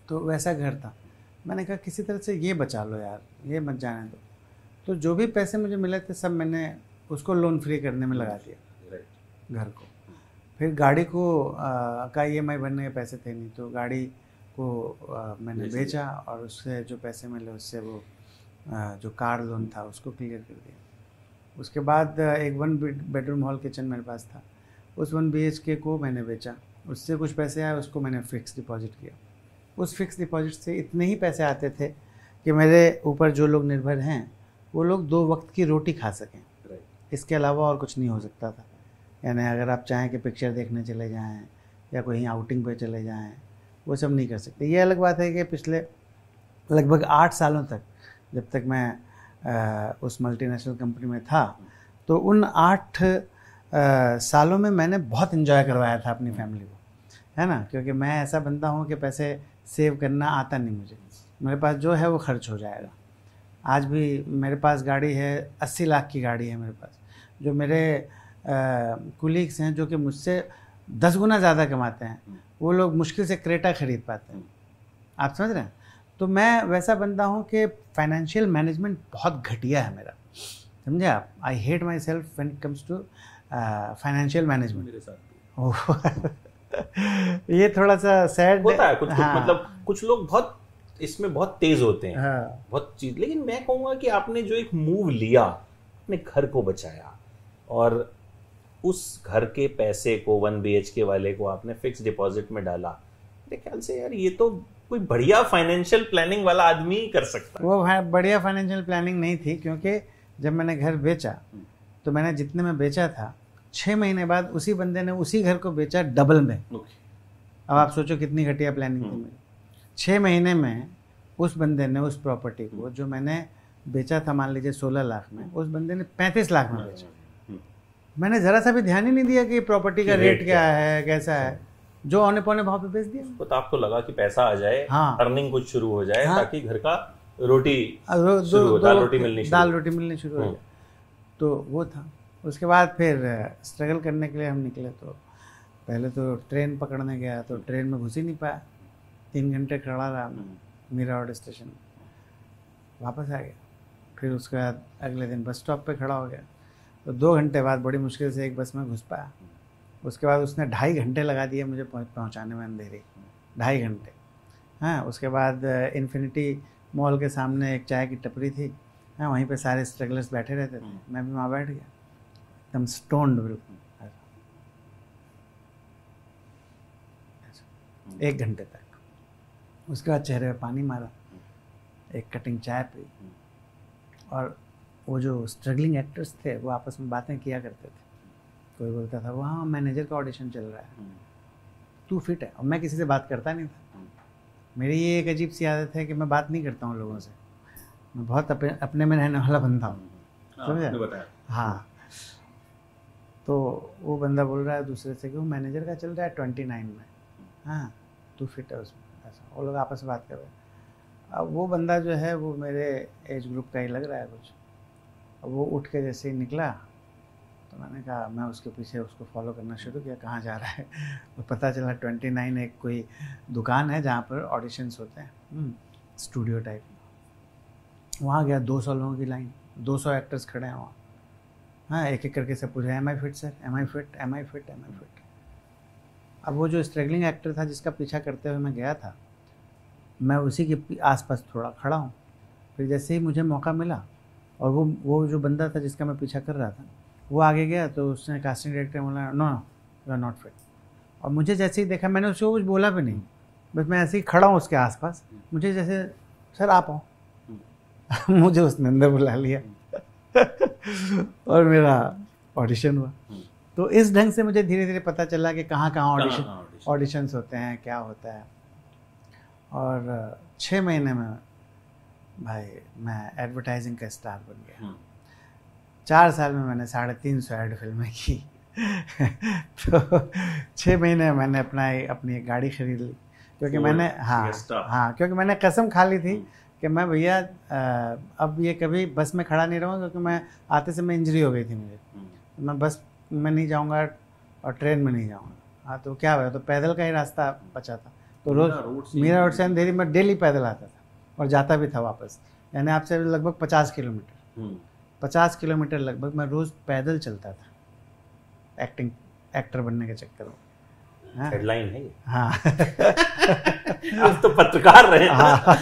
[SPEAKER 1] तो वैसा घर था। मैंने कहा किसी तरह से ये बचा लो यार, ये मत जाने दो। तो जो भी पैसे मुझे मिले थे सब मैंने उसको लोन फ्री करने में लगा दिया घर को। फिर गाड़ी को का EMI भरने के पैसे थे नहीं, तो गाड़ी को मैंने बेचा और उससे जो पैसे मिले उससे वो जो कार लोन था उसको क्लियर कर दिया। उसके बाद एक 1 बेडरूम हॉल किचन मेरे पास था, उस 1 BHK को मैंने बेचा, उससे कुछ पैसे आए, उसको मैंने फिक्स डिपॉजिट किया। उस फिक्स डिपॉजिट से इतने ही पैसे आते थे कि मेरे ऊपर जो लोग निर्भर हैं वो लोग 2 वक्त की रोटी खा सकें। इसके अलावा और कुछ नहीं हो सकता था। यानी अगर आप चाहें कि पिक्चर देखने चले जाएं या कहीं आउटिंग पे चले जाएं, वो सब नहीं कर सकते। ये अलग बात है कि पिछले लगभग 8 सालों तक जब तक मैं उस मल्टीनेशनल कंपनी में था तो उन 8 सालों में मैंने बहुत इन्जॉय करवाया था अपनी फैमिली को, है ना, क्योंकि मैं ऐसा बंदा हूँ कि पैसे सेव करना आता नहीं मुझे। मेरे पास जो है वो खर्च हो जाएगा। आज भी मेरे पास गाड़ी है, 80 लाख की गाड़ी है मेरे पास। जो मेरे कुलीग्स हैं जो कि मुझसे 10 गुना ज़्यादा कमाते हैं, वो लोग मुश्किल से क्रेटा खरीद पाते हैं। आप समझ रहे हैं? तो मैं वैसा बंदा हूँ कि फाइनेंशियल मैनेजमेंट बहुत घटिया है मेरा, समझे आप। I hate myself when it comes to financial management.
[SPEAKER 2] मेरे साथ
[SPEAKER 1] ये थोड़ा सा सैड
[SPEAKER 2] होता है। कुछ मतलब कुछ लोग बहुत इसमें बहुत तेज होते हैं,
[SPEAKER 1] हाँ।
[SPEAKER 2] बहुत चीज। लेकिन मैं कहूँगा कि आपने जो एक मूव लिया, अपने घर को बचाया और उस घर के पैसे को 1 BHK वाले को आपने फिक्स डिपॉजिट में डाला, मेरे ख्याल से यार ये तो कोई बढ़िया फाइनेंशियल प्लानिंग वाला आदमी ही कर सकता है।
[SPEAKER 1] वो बढ़िया फाइनेंशियल प्लानिंग नहीं थी, क्योंकि जब मैंने घर बेचा तो मैंने जितने में बेचा था 6 महीने बाद उसी बंदे ने उसी घर को बेचा डबल में। अब आप सोचो कितनी घटिया प्लानिंग थी मेरी। 6 महीने में उस बंदे ने उस प्रॉपर्टी को जो मैंने बेचा था मान लीजिए 16 लाख में, उस बंदे ने 35 लाख में बेचा। मैंने ज़रा सा भी ध्यान ही नहीं दिया कि प्रॉपर्टी का रेट क्या है, कैसा है, जो औने पौने भाव पे बेच दिया।
[SPEAKER 2] तो आपको लगा कि पैसा आ जाए,
[SPEAKER 1] हाँ,
[SPEAKER 2] अर्निंग कुछ शुरू हो जाए,
[SPEAKER 1] हाँ,
[SPEAKER 2] ताकि घर का रोटी
[SPEAKER 1] दाल रोटी मिलनी शुरू हो जाए। तो वो था। उसके बाद फिर स्ट्रगल करने के लिए हम निकले। तो पहले तो ट्रेन पकड़ने गया तो ट्रेन में घुस ही नहीं पाया, 3 घंटे खड़ा रहा मीरा रोड स्टेशन में, वापस आ गया। फिर उसके बाद अगले दिन बस स्टॉप पे खड़ा हो गया, तो 2 घंटे बाद बड़ी मुश्किल से एक बस में घुस पाया। उसके बाद उसने 2.5 घंटे लगा दिए मुझे पहुंचाने में, अंधेरी 2.5 घंटे, हाँ, उसके बाद इन्फिनिटी मॉल के सामने एक चाय की टपरी थी, हाँ, वहीं पे सारे स्ट्रगलर्स बैठे रहते थे, मैं भी वहाँ बैठ गया, एकदम स्टोन्ड बिल्कुल 1 घंटे तक। उसके बाद चेहरे पे पानी मारा, एक कटिंग चाय पी, और वो जो स्ट्रगलिंग एक्टर्स थे वो आपस में बातें किया करते थे। कोई बोलता था वहाँ मैनेजर का ऑडिशन चल रहा है, तू फिट है, और मैं किसी से बात करता नहीं था। मेरी ये एक अजीब सी आदत है कि मैं बात नहीं करता हूँ लोगों से, मैं बहुत अपने में रहने वाला बंदा हूँ, समझा? हाँ, तो वो बंदा बोल रहा है दूसरे से कि वो मैनेजर का चल रहा है 29 में, हाँ तू फिट है उसमें, ऐसा वो लोग आपस में बात कर रहे हैं। अब वो बंदा जो है वो मेरे एज ग्रुप का ही लग रहा है कुछ। अब वो उठ के जैसे ही निकला तो मैंने कहा, मैं उसके पीछे उसको फॉलो करना शुरू किया, कहाँ जा रहा है। तो पता चला 29 एक कोई दुकान है जहाँ पर ऑडिशंस होते हैं, स्टूडियो टाइप। वहाँ गया, 200 लोगों की लाइन, 200 एक्टर्स खड़े हैं वहाँ, हाँ, एक एक करके से पूछा, am I fit sir, am I fit, am I fit, am I fit. अब वो जो स्ट्रगलिंग एक्टर था जिसका पीछा करते हुए मैं गया था, मैं उसी के आसपास थोड़ा खड़ा हूँ। फिर जैसे ही मुझे मौका मिला और वो जो बंदा था जिसका मैं पीछा कर रहा था वो आगे गया, तो उसने कास्टिंग डायरेक्टर बोला, no you are not fit. और मुझे जैसे ही देखा, मैंने उसको कुछ बोला भी नहीं, बस मैं ऐसे ही खड़ा हूँ उसके आसपास, मुझे जैसे सर आप आओ मुझे उसने अंदर बुला लिया और मेरा ऑडिशन हुआ। तो इस ढंग से मुझे धीरे धीरे पता चला कि कहाँ कहाँ ऑडिशंस होते हैं, क्या होता है। और 6 महीने में भाई मैं एडवर्टाइजिंग का स्टार बन गया। 4 साल में मैंने 350 ऐड फिल्में की तो 6 महीने में मैंने अपनी एक गाड़ी खरीद ली, क्योंकि मैंने हाँ क्योंकि मैंने कसम खा ली थी कि मैं भैया अब ये कभी बस में खड़ा नहीं रहूँगा, क्योंकि मैं आते समय इंजरी हो गई थी मुझे, तो मैं बस में नहीं जाऊँगा और ट्रेन में नहीं जाऊँगा। हाँ, तो क्या हुआ, तो पैदल का ही रास्ता बचा था, तो रोज़ मीरा रोड से अंधेरी में डेली पैदल आता था और जाता भी था वापस, यानी आपसे लगभग 50 किलोमीटर 50 किलोमीटर लगभग मैं रोज़ पैदल चलता था एक्टर बनने के चक्कर में। हाँ? हेडलाइन है ये। हाँ
[SPEAKER 2] आप तो पत्रकार रहे हैं। हाँ।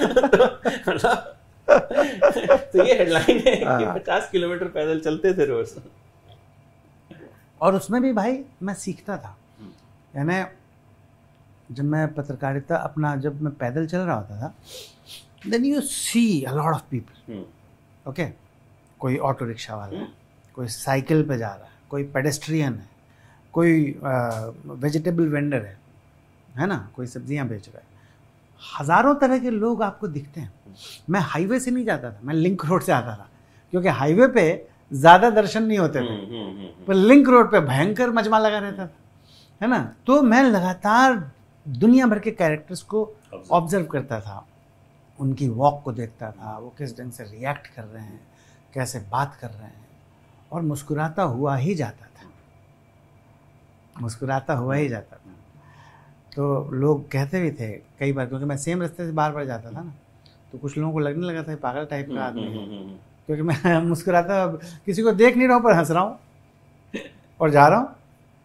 [SPEAKER 2] तो ये हेडलाइन है कि 50 किलोमीटर पैदल चलते थे रोज।
[SPEAKER 1] और उसमें भी भाई मैं सीखता था, यानी जब मैं पत्रकारिता जब मैं पैदल चल रहा होता था, then you see a lot of people, okay, कोई ऑटो रिक्शा वाला है, कोई साइकिल पे जा रहा है, कोई पेडेस्ट्रियन है, कोई वेजिटेबल वेंडर है ना, कोई सब्जियां बेच रहा है, हज़ारों तरह के लोग आपको दिखते हैं। मैं हाईवे से नहीं जाता था, मैं लिंक रोड से आता था, क्योंकि हाईवे पे ज़्यादा दर्शन नहीं होते थे, पर लिंक रोड पे भयंकर मजमा लगा रहता था, है ना। तो मैं लगातार दुनिया भर के कैरेक्टर्स को ऑब्जर्व करता था, उनकी वॉक को देखता था, वो किस ढंग से रिएक्ट कर रहे हैं, कैसे बात कर रहे हैं, और मुस्कुराता हुआ ही जाता था, मुस्कुराता हुआ ही जाता था। तो लोग कहते भी थे कई बार, क्योंकि मैं सेम रास्ते से बार बार जाता था ना, तो कुछ लोगों को लगने लगा था पागल टाइप का आदमी है, क्योंकि मैं मुस्कुराता, किसी को देख नहीं रहा हूँ पर हंस रहा हूँ और जा रहा हूँ।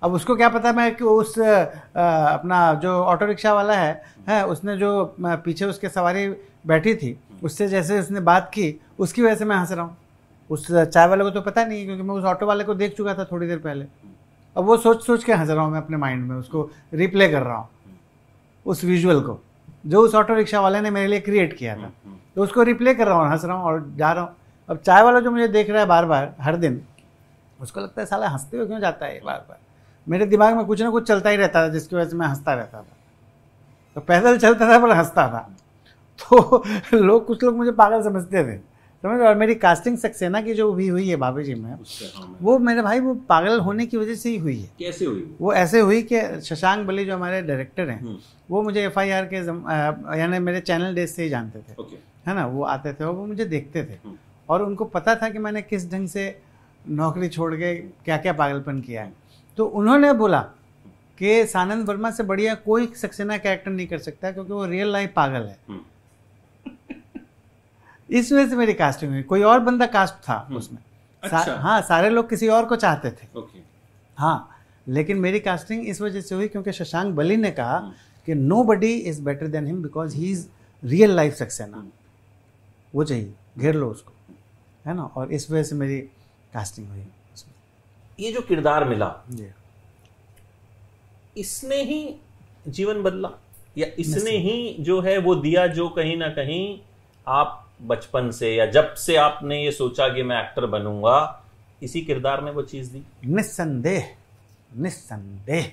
[SPEAKER 1] अब उसको क्या पता मैं कि उस अपना जो ऑटो रिक्शा वाला है उसने जो पीछे उसके सवारी बैठी थी उससे जैसे उसने बात की, उसकी वजह से मैं हंस रहा हूँ। उस चाय वाले को तो पता नहीं, क्योंकि मैं उस ऑटो वाले को देख चुका था थोड़ी देर पहले। अब वो सोच के हंस रहा हूँ मैं अपने माइंड में, उसको रिप्ले कर रहा हूँ उस विजुअल को जो उस ऑटो रिक्शा वाले ने मेरे लिए क्रिएट किया था, तो उसको रिप्ले कर रहा हूँ, हंस रहा हूँ और जा रहा हूँ। अब चाय वाला जो मुझे देख रहा है बार बार हर दिन, उसको लगता है साला हंसते हुए क्यों जाता है बार बार। मेरे दिमाग में कुछ ना कुछ चलता ही रहता था जिसकी वजह से मैं हंसता रहता था। तो पैदल चलता था पर हंसता था, तो कुछ लोग मुझे पागल समझते थे, समझ। और मेरी कास्टिंग सक्सेना की जो भी हुई है बाबी जी में, वो मेरे भाई वो पागल होने की वजह से ही हुई है।
[SPEAKER 2] कैसे हुई?
[SPEAKER 1] वो ऐसे हुई कि शशांक बली जो हमारे डायरेक्टर हैं, वो मुझे FIR के यानी मेरे चैनल डेज से ही जानते थे, है ना। वो आते थे और वो मुझे देखते थे, और उनको पता था कि मैंने किस ढंग से नौकरी छोड़ के क्या क्या पागलपन किया है। तो उन्होंने बोला कि सानंद वर्मा से बढ़िया कोई सक्सेना कैरेक्टर नहीं कर सकता, क्योंकि वो रियल लाइफ पागल है। इस वजह से मेरी कास्टिंग हुई। कोई और बंदा कास्ट था उसमें। अच्छा। हाँ, सारे लोग किसी और को चाहते थे। हाँ, लेकिन मेरी कास्टिंग इस वजह से हुई क्योंकि शशांक बली ने कहा कि nobody is better than him because he is real life Saxena, वो चाहिए, घेर लो उसको, है ना। और इस वजह से मेरी कास्टिंग हुई उसमें।
[SPEAKER 2] ये जो किरदार मिला,
[SPEAKER 1] जी,
[SPEAKER 2] इसने ही जीवन बदला, या इसने ही जो है वो दिया जो कहीं ना कहीं आप बचपन से या जब से आपने ये सोचा कि मैं एक्टर बनूंगा, इसी किरदार ने वो चीज दी?
[SPEAKER 1] निस्संदेह, निस्संदेह,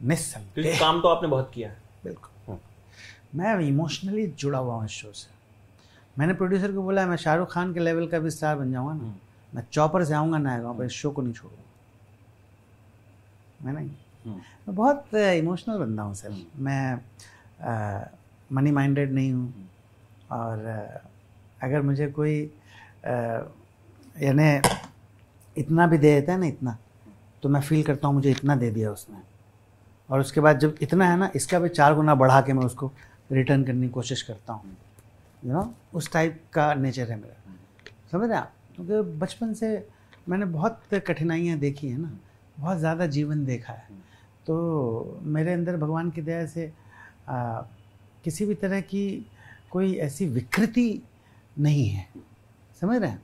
[SPEAKER 1] निस्संदेह,
[SPEAKER 2] क्योंकि काम तो आपने बहुत किया है।
[SPEAKER 1] बिल्कुल। मैं इमोशनली जुड़ा हुआ हूँ इस शो से। मैंने प्रोड्यूसर को बोला मैं शाहरुख खान के लेवल का भी स्टार बन जाऊंगा ना, मैं चॉपर से आऊंगा ना पर इस शो को नहीं छोड़ूंगा। मैं नहीं, मैं बहुत इमोशनल बंदा हूँ सर। मैं मनी माइंडेड नहीं हूँ, और अगर मुझे कोई यानी इतना भी दे देता है ना, इतना, तो मैं फील करता हूँ मुझे इतना दे दिया उसने, और उसके बाद जब इतना है ना, इसका भी 4 गुना बढ़ा के मैं उसको रिटर्न करने की कोशिश करता हूँ। यू नो, उस टाइप का नेचर है मेरा, समझ रहे आप? क्योंकि बचपन से मैंने बहुत कठिनाइयाँ देखी हैं ना, बहुत ज़्यादा जीवन देखा है, तो मेरे अंदर भगवान की दया से किसी भी तरह की कोई ऐसी विकृति नहीं है, समझ रहे हैं?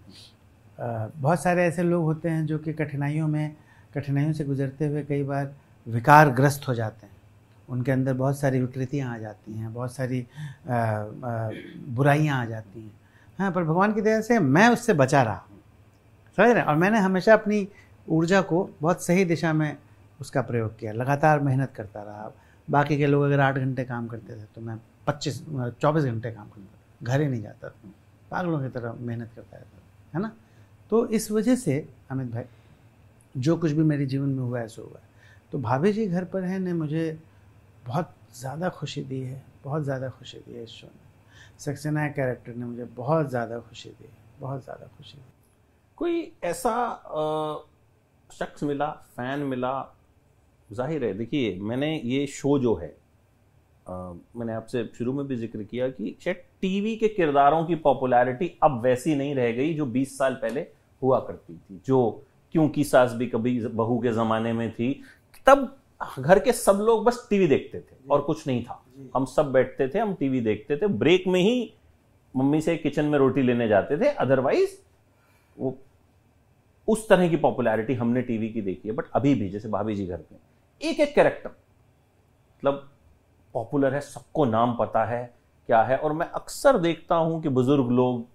[SPEAKER 1] बहुत सारे ऐसे लोग होते हैं जो कि कठिनाइयों से गुजरते हुए कई बार विकारग्रस्त हो जाते हैं, उनके अंदर बहुत सारी विकृतियाँ आ जाती हैं, बहुत सारी बुराइयाँ आ जाती हैं। हाँ, पर भगवान की दया से मैं उससे बचा रहा, समझ रहे हैं? और मैंने हमेशा अपनी ऊर्जा को बहुत सही दिशा में उसका प्रयोग किया, लगातार मेहनत करता रहा। बाकी के लोग अगर 8 घंटे काम करते थे तो मैं 24 घंटे काम करता था, घर ही नहीं जाता था, पागलों की तरह मेहनत करता रहता, है ना। तो इस वजह से अमित भाई, जो कुछ भी मेरे जीवन में हुआ है सो हुआ है। तो भाभी जी घर पर हैं ने मुझे बहुत ज़्यादा खुशी दी है, बहुत ज़्यादा खुशी दी है इस शो ने। सक्सेना कैरेक्टर ने मुझे बहुत ज़्यादा खुशी दी, बहुत ज़्यादा खुशी दी।
[SPEAKER 2] कोई ऐसा शख्स मिला, फैन मिला? जाहिर है, देखिए मैंने ये शो जो है, मैंने आपसे शुरू में भी जिक्र किया कि शायद टीवी के किरदारों की पॉपुलैरिटी अब वैसी नहीं रह गई जो 20 साल पहले हुआ करती थी, जो क्योंकि सास भी कभी बहू के ज़माने में थी। तब घर के सब लोग बस टीवी देखते थे और कुछ नहीं था, हम सब बैठते थे, हम टीवी देखते थे, ब्रेक में ही मम्मी से किचन में रोटी लेने जाते थे, अदरवाइज वो उस तरह की पॉपुलैरिटी हमने टीवी की देखी है। बट अभी भी जैसे भाभी जी घर पे एक एक कैरेक्टर मतलब पॉपुलर है, सबको नाम पता है क्या है। और मैं अक्सर देखता हूं कि बुजुर्ग लोग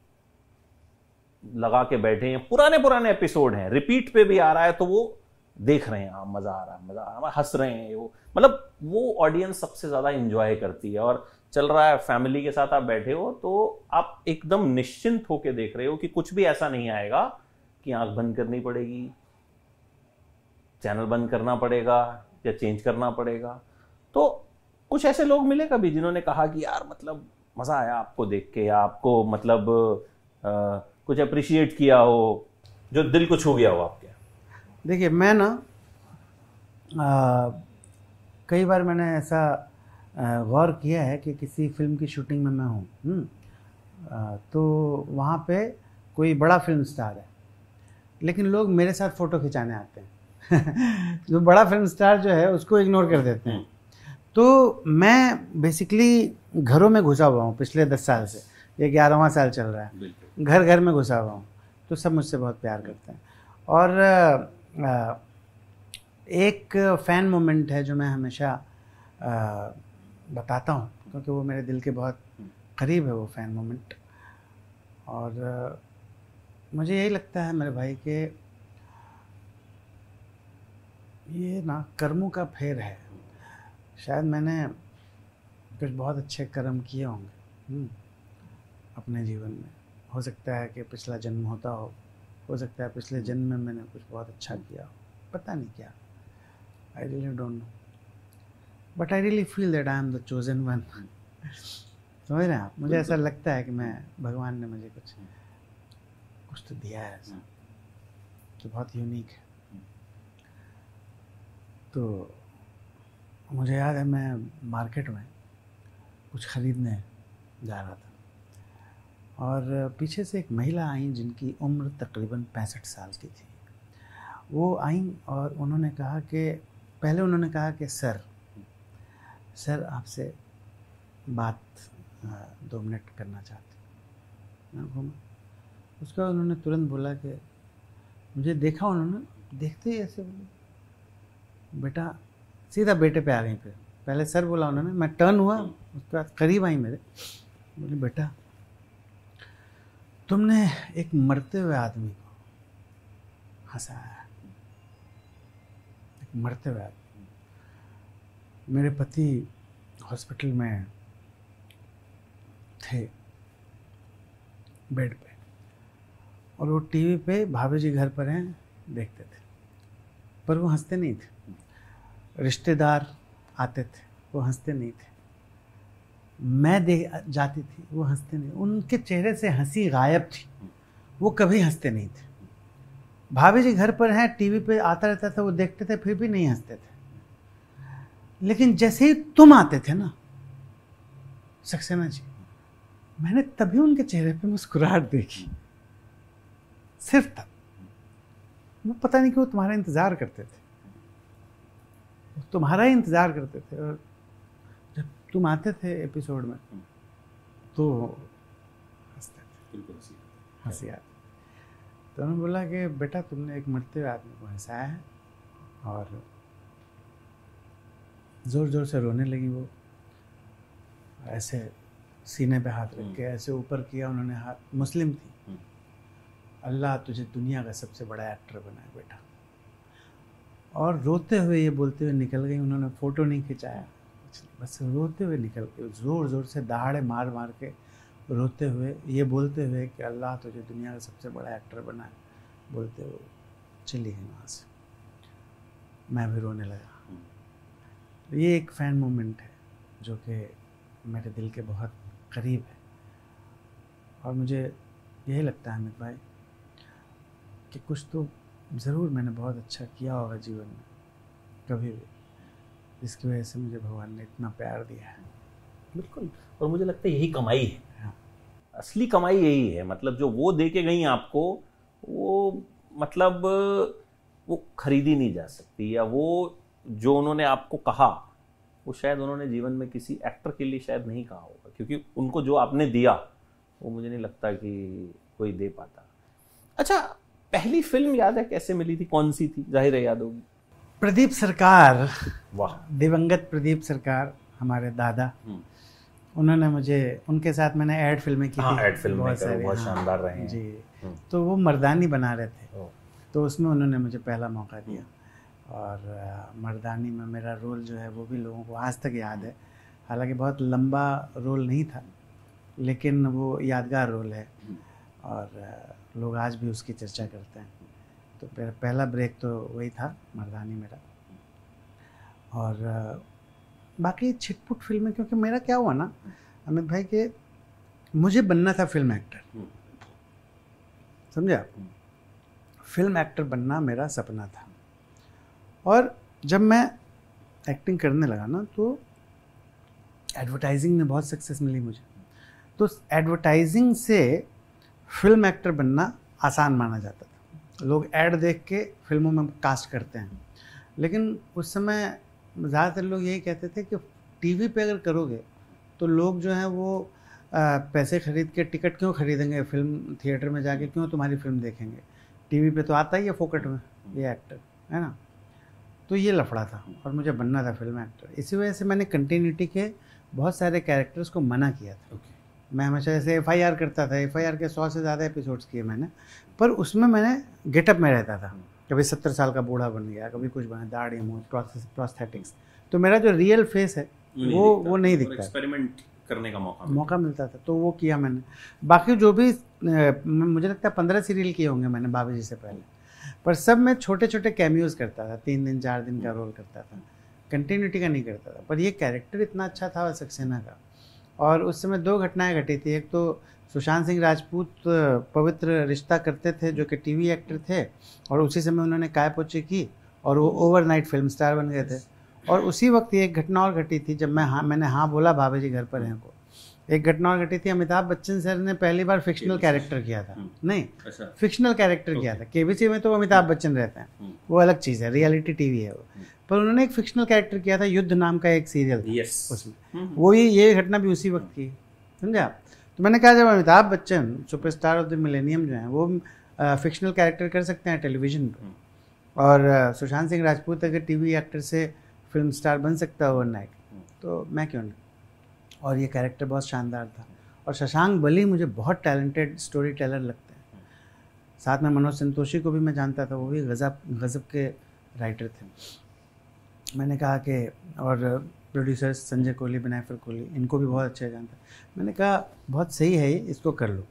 [SPEAKER 2] लगा के बैठे हैं, पुराने एपिसोड हैं, रिपीट पे भी आ रहा है तो वो देख रहे हैं, मजा आ रहा है, हंस रहे हैं, वो मतलब वो ऑडियंस सबसे ज्यादा एंजॉय करती है। और चल रहा है, फैमिली के साथ आप बैठे हो तो आप एकदम निश्चिंत होकर देख रहे हो कि कुछ भी ऐसा नहीं आएगा कि आंख बंद करनी पड़ेगी, चैनल बंद करना पड़ेगा या चेंज करना पड़ेगा। तो कुछ ऐसे लोग मिले कभी जिन्होंने कहा कि यार मतलब मजा आया आपको देख के, या आपको मतलब कुछ अप्रिशिएट किया हो, जो दिल को छू गया हो आपके?
[SPEAKER 1] देखिए मैं ना कई बार मैंने ऐसा गौर किया है कि किसी फिल्म की शूटिंग में मैं हूँ, तो वहाँ पे कोई बड़ा फिल्म स्टार है, लेकिन लोग मेरे साथ फ़ोटो खिंचाने आते हैं जो बड़ा फिल्म स्टार जो है उसको इग्नोर कर देते हैं। तो मैं बेसिकली घरों में घुसा हुआ हूँ पिछले 10 साल से, ये 11वां साल चल रहा है, घर घर में घुसा हुआ हूँ, तो सब मुझसे बहुत प्यार करते हैं। और एक फ़ैन मोमेंट है जो मैं हमेशा बताता हूँ, क्योंकि वो मेरे दिल के बहुत करीब है वो फ़ैन मोमेंट। और मुझे यही लगता है मेरे भाई के ये ना कर्मों का फेर है। शायद मैंने कुछ बहुत अच्छे कर्म किए होंगे अपने जीवन में, हो सकता है कि पिछला जन्म होता हो सकता है पिछले जन्म में मैंने कुछ बहुत अच्छा किया हो, पता नहीं क्या, I really don't know, but I really feel that I am the chosen one. समझ रहे हैं आप? मुझे ऐसा लगता है कि मैं, भगवान ने मुझे कुछ तो दिया है ऐसा जो बहुत यूनिक है। तो मुझे याद है मैं मार्केट में कुछ ख़रीदने जा रहा था और पीछे से एक महिला आई जिनकी उम्र तकरीबन 65 साल की थी। वो आई और उन्होंने कहा कि सर सर आपसे बात 2 मिनट करना चाहते हैं। मैं घूमा, उसके बाद उन्होंने तुरंत बोला कि मुझे देखा, उन्होंने देखते ही ऐसे बोले बेटा, सीधा बेटे पे आ गई। फिर पहले सर बोला उन्होंने, मैं टर्न हुआ, उसके बाद करीब आई मेरे, बोले बेटा तुमने एक मरते हुए आदमी को हंसाया, एक मरते हुए आदमी। मेरे पति हॉस्पिटल में थे बेड पे, और वो टीवी पे भाभी जी घर पर हैं देखते थे, पर वो हंसते नहीं थे। रिश्तेदार आते थे, वो हंसते नहीं थे। मैं देख जाती थी, वो हंसते नहीं, उनके चेहरे से हंसी गायब थी, वो कभी हंसते नहीं थे। भाभी जी घर पर हैं, टीवी पे आता रहता था, वो देखते थे, फिर भी नहीं हंसते थे। लेकिन जैसे ही तुम आते थे ना सक्सेना जी, मैंने तभी उनके चेहरे पे मुस्कुराहट देखी, सिर्फ तब। वो पता नहीं क्यों तुम्हारा इंतजार करते थे, तुम्हारा ही इंतजार करते थे। और जब तुम आते थे एपिसोड में तो हंसते थे, हंसी आती। तो उन्होंने बोला कि बेटा तुमने एक मरते हुए आदमी को हंसाया है। और ज़ोर ज़ोर से रोने लगी वो, ऐसे सीने पे हाथ रख के ऐसे ऊपर किया उन्होंने हाथ। मुस्लिम थी। अल्लाह तुझे दुनिया का सबसे बड़ा एक्टर बनाए बेटा। और रोते हुए ये बोलते हुए निकल गई। उन्होंने फ़ोटो नहीं खिंचाया, बस रोते हुए निकल गए, ज़ोर ज़ोर से दहाड़े मार मार के रोते हुए, ये बोलते हुए कि अल्लाह तुझे दुनिया का सबसे बड़ा एक्टर बनाए, बोलते हुए चली गई वहाँ से। मैं भी रोने लगा। ये एक फ़ैन मोमेंट है जो कि मेरे दिल के बहुत करीब है। और मुझे यही लगता है अमित भाई कि कुछ तो ज़रूर मैंने बहुत अच्छा किया होगा जीवन में कभी भी, जिसकी वजह से मुझे भगवान ने इतना प्यार दिया है।
[SPEAKER 2] बिल्कुल। और मुझे लगता है यही कमाई है।
[SPEAKER 1] हाँ।
[SPEAKER 2] असली कमाई यही है। मतलब जो वो दे के गई आपको, वो मतलब वो खरीदी नहीं जा सकती, या वो जो उन्होंने आपको कहा वो शायद उन्होंने जीवन में किसी एक्टर के लिए शायद नहीं कहा होगा, क्योंकि उनको जो आपने दिया वो मुझे नहीं लगता कि कोई दे पाता। अच्छा, पहली फिल्म याद है कैसे मिली थी, कौन सी थी? जाहिर है याद होगी।
[SPEAKER 1] प्रदीप सरकार,
[SPEAKER 2] वाह,
[SPEAKER 1] दिवंगत प्रदीप सरकार, हमारे दादा, उन्होंने मुझे, उनके साथ मैंने ऐड फिल्में की थी।
[SPEAKER 2] ऐड फिल्में बहुत शानदार रहे हैं
[SPEAKER 1] जी। तो वो मर्दानी बना रहे थे, तो उसमें उन्होंने मुझे पहला मौका दिया। और मर्दानी में मेरा रोल जो है वो भी लोगों को आज तक याद है। हालांकि बहुत लंबा रोल नहीं था, लेकिन वो यादगार रोल है और लोग आज भी उसकी चर्चा करते हैं। तो पहला ब्रेक तो वही था, मर्दानी मेरा। और बाकी छिटपुट फिल्में, क्योंकि मेरा क्या हुआ ना अमित भाई कि मुझे बनना था फिल्म एक्टर, समझे आप? फिल्म एक्टर बनना मेरा सपना था। और जब मैं एक्टिंग करने लगा ना तो एडवर्टाइजिंग में बहुत सक्सेस मिली मुझे। तो एडवर्टाइजिंग से फिल्म एक्टर बनना आसान माना जाता था। लोग ऐड देख के फिल्मों में कास्ट करते हैं, लेकिन उस समय ज़्यादातर लोग यही कहते थे कि टीवी पे अगर करोगे तो लोग जो हैं वो पैसे खरीद के टिकट क्यों खरीदेंगे, फिल्म थिएटर में जाके क्यों तुम्हारी फिल्म देखेंगे, टीवी पे तो आता ही है फोकट में ये एक्टर, है ना। तो ये लफड़ा था और मुझे बनना था फिल्म एक्टर। इसी वजह से मैंने कंटिन्यूटी के बहुत सारे कैरेक्टर्स को मना किया था। मैं हमेशा जैसे FIR करता था, FIR के 100 से ज़्यादा एपिसोड्स किए मैंने, पर उसमें मैंने गेटअप में रहता था। कभी 70 साल का बूढ़ा बन गया, कभी कुछ बना, दाढ़ी मुँह, प्रोस्थेटिक्स। तो मेरा जो रियल फेस है वो नहीं दिखता।
[SPEAKER 2] एक्सपेरिमेंट करने का
[SPEAKER 1] मौका मिलता था, तो वो किया मैंने। बाकी जो भी मुझे लगता है 15 सीरियल किए होंगे मैंने बाबूजी से पहले, पर सब मैं छोटे छोटे कैमियोज़ करता था, 3 दिन 4 दिन का रोल करता था, कंटिन्यूटी का नहीं करता था। पर ये कैरेक्टर इतना अच्छा था सक्सेना का। और उस समय 2 घटनाएं घटी थी। एक तो सुशांत सिंह राजपूत पवित्र रिश्ता करते थे जो कि टीवी एक्टर थे, और उसी समय उन्होंने काय पोछे की और वो ओवरनाइट फिल्म स्टार बन गए थे। और उसी वक्त एक घटना और घटी थी जब मैंने हाँ बोला भाभी जी घर पर हैं को। एक घटना और घटी थी, अमिताभ बच्चन सर ने पहली बार फिक्शनल कैरेक्टर किया था। नहीं, फिक्शनल कैरेक्टर किया था। केबीसी में तो अमिताभ बच्चन रहते हैं, वो अलग चीज़ है, रियलिटी टीवी है वो। पर उन्होंने एक फिक्शनल कैरेक्टर किया था, युद्ध नाम का एक सीरियल था
[SPEAKER 2] Yes.
[SPEAKER 1] उसमें, वो ये घटना भी उसी वक्त की, समझे आप। तो मैंने कहा जब Amitabh Bachchan superstar of the millennium जो हैं वो फिक्शनल कैरेक्टर कर सकते हैं टेलीविज़न पर, और सुशांत सिंह राजपूत अगर टीवी एक्टर से फिल्म स्टार बन सकता है ओवरनाइट, तो मैं क्यों नहीं। और ये कैरेक्टर बहुत शानदार था। और शशांक बली मुझे बहुत टैलेंटेड स्टोरी टेलर लगते हैं। साथ में मनोज संतोषी को भी मैं जानता था, वो भी गज़ब के राइटर थे। मैंने कहा कि और प्रोड्यूसर्स संजय कोहली, बिनायफर कोहली, इनको भी बहुत अच्छे जानता। मैंने कहा बहुत सही है ये, इसको कर लो।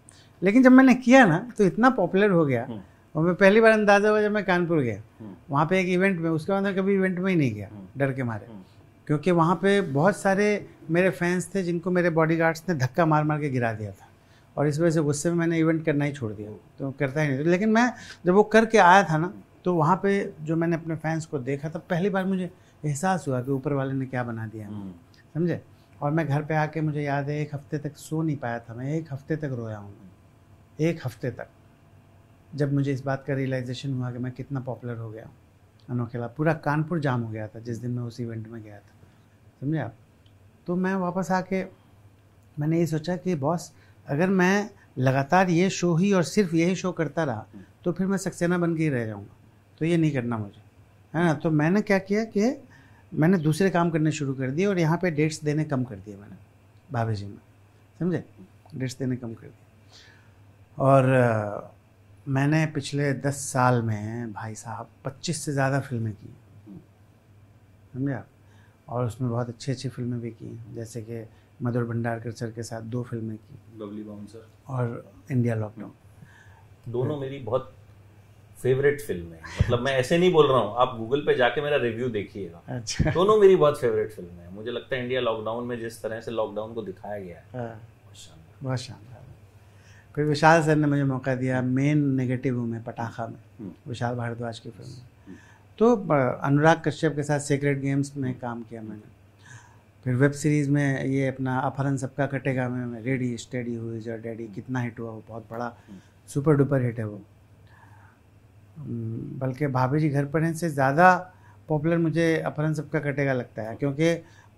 [SPEAKER 1] लेकिन जब मैंने किया ना तो इतना पॉपुलर हो गया, और मैं पहली बार अंदाज़ा हुआ जब मैं कानपुर गया, वहाँ पे एक इवेंट में, उसके बाद मैं कभी इवेंट में ही नहीं गया डर के मारे, क्योंकि वहाँ पे बहुत सारे मेरे फैंस थे जिनको मेरे बॉडीगार्ड्स ने धक्का मार मार के गिरा दिया था, और इस वजह से गुस्से में मैंने इवेंट करना ही छोड़ दिया, तो करता ही नहीं था। लेकिन मैं जब वो करके आया था ना, तो वहाँ पे जो मैंने अपने फैंस को देखा था, पहली बार मुझे एहसास हुआ कि ऊपर वाले ने क्या बना दिया, समझे। और मैं घर पे आके, मुझे याद है 1 हफ्ते तक सो नहीं पाया था मैं, 1 हफ्ते तक रोया हूँ, 1 हफ्ते तक, जब मुझे इस बात का रियलाइजेशन हुआ कि मैं कितना पॉपुलर हो गया हूँ। अनोखेला पूरा कानपुर जाम हो गया था जिस दिन मैं उस इवेंट में गया था, समझे आप। तो मैं वापस आके मैंने ये सोचा कि बॉस, अगर मैं लगातार ये शो ही और सिर्फ यही शो करता रहा तो फिर मैं सक्सेना बन के ही रह जाऊँगा, तो ये नहीं करना मुझे, है ना। तो मैंने क्या किया कि मैंने दूसरे काम करने शुरू कर दिए, और यहाँ पे डेट्स देने कम कर दिए मैंने भाभी जी में, समझे, डेट्स देने कम कर दिए। और मैंने पिछले 10 साल में भाई साहब 25 से ज़्यादा फिल्में की, समझे आप। और उसमें बहुत अच्छी अच्छी फिल्में भी की, जैसे कि मधुर भंडारकर सर के साथ 2 फिल्में की,
[SPEAKER 2] बबली बाउंसर
[SPEAKER 1] और इंडिया लॉकडाउन।
[SPEAKER 2] दोनों मेरी बहुत फेवरेट फिल्म है। मतलब मैं ऐसे नहीं बोल रहा हूँ, आप गूगल पे जाके मेरा रिव्यू देखिएगा।
[SPEAKER 1] अच्छा।
[SPEAKER 2] दोनों मेरी बहुत फेवरेट फिल्म है। मुझे लगता है इंडिया लॉकडाउन में जिस तरह से लॉकडाउन को दिखाया गया है,
[SPEAKER 1] बहुत शानदार। फिर विशाल सर ने मुझे मौका दिया मेन नेगेटिव में, पटाखा में, विशाल भारद्वाज की फिल्म में। तो अनुराग कश्यप के साथ सीक्रेट गेम्स में काम किया मैंने। फिर वेब सीरीज़ में ये अपना अपहरण सबका कटेगा में ready steady who is your daddy, कितना हिट हुआ वो, बहुत बड़ा सुपर डुपर हिट है वो। बल्कि भाभी जी घर पर हैं से ज़्यादा पॉपुलर मुझे अपहरण सबका कटेगा लगता है, क्योंकि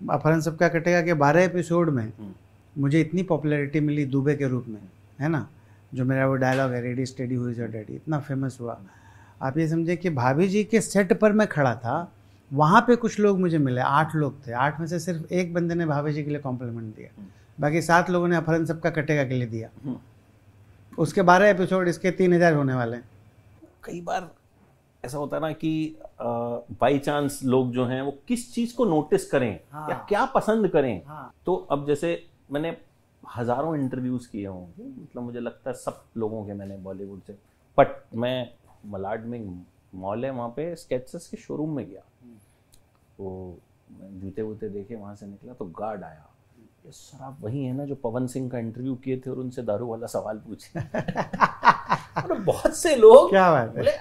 [SPEAKER 1] अपहरण सबका कटेगा के 12 एपिसोड में मुझे इतनी पॉपुलैरिटी मिली दुबे के रूप में, है ना। जो मेरा वो डायलॉग है ready steady who is your daddy, इतना फेमस हुआ। आप ये समझे कि भाभी जी के सेट पर मैं खड़ा था, वहाँ पे कुछ लोग मुझे मिले, 8 लोग थे, 8 में से सिर्फ एक बंदे ने भाभी जी के लिए कॉम्प्लीमेंट दिया, बाकी 7 लोगों ने अपहरण सबका कटेगा के लिए दिया। उसके 12 एपिसोड, इसके 3000 होने वाले हैं।
[SPEAKER 2] कई बार ऐसा होता है ना कि बाई चांस लोग जो हैं वो किस चीज को नोटिस करें, या क्या पसंद करें। तो अब जैसे मैंने हजारों इंटरव्यूज किए होंगे, मतलब मुझे लगता है सब लोगों के मैंने बॉलीवुड से, बट मैं मलाड में मॉल है वहाँ पे स्केचेस के शोरूम में गया, तो जूते वूते देखे, वहाँ से निकला तो गार्ड आया, ये सर आप वही है ना जो पवन सिंह का इंटरव्यू किए थे और उनसे दारू वाला सवाल पूछे। और बहुत से लोग,
[SPEAKER 1] क्या बात है,
[SPEAKER 2] बोले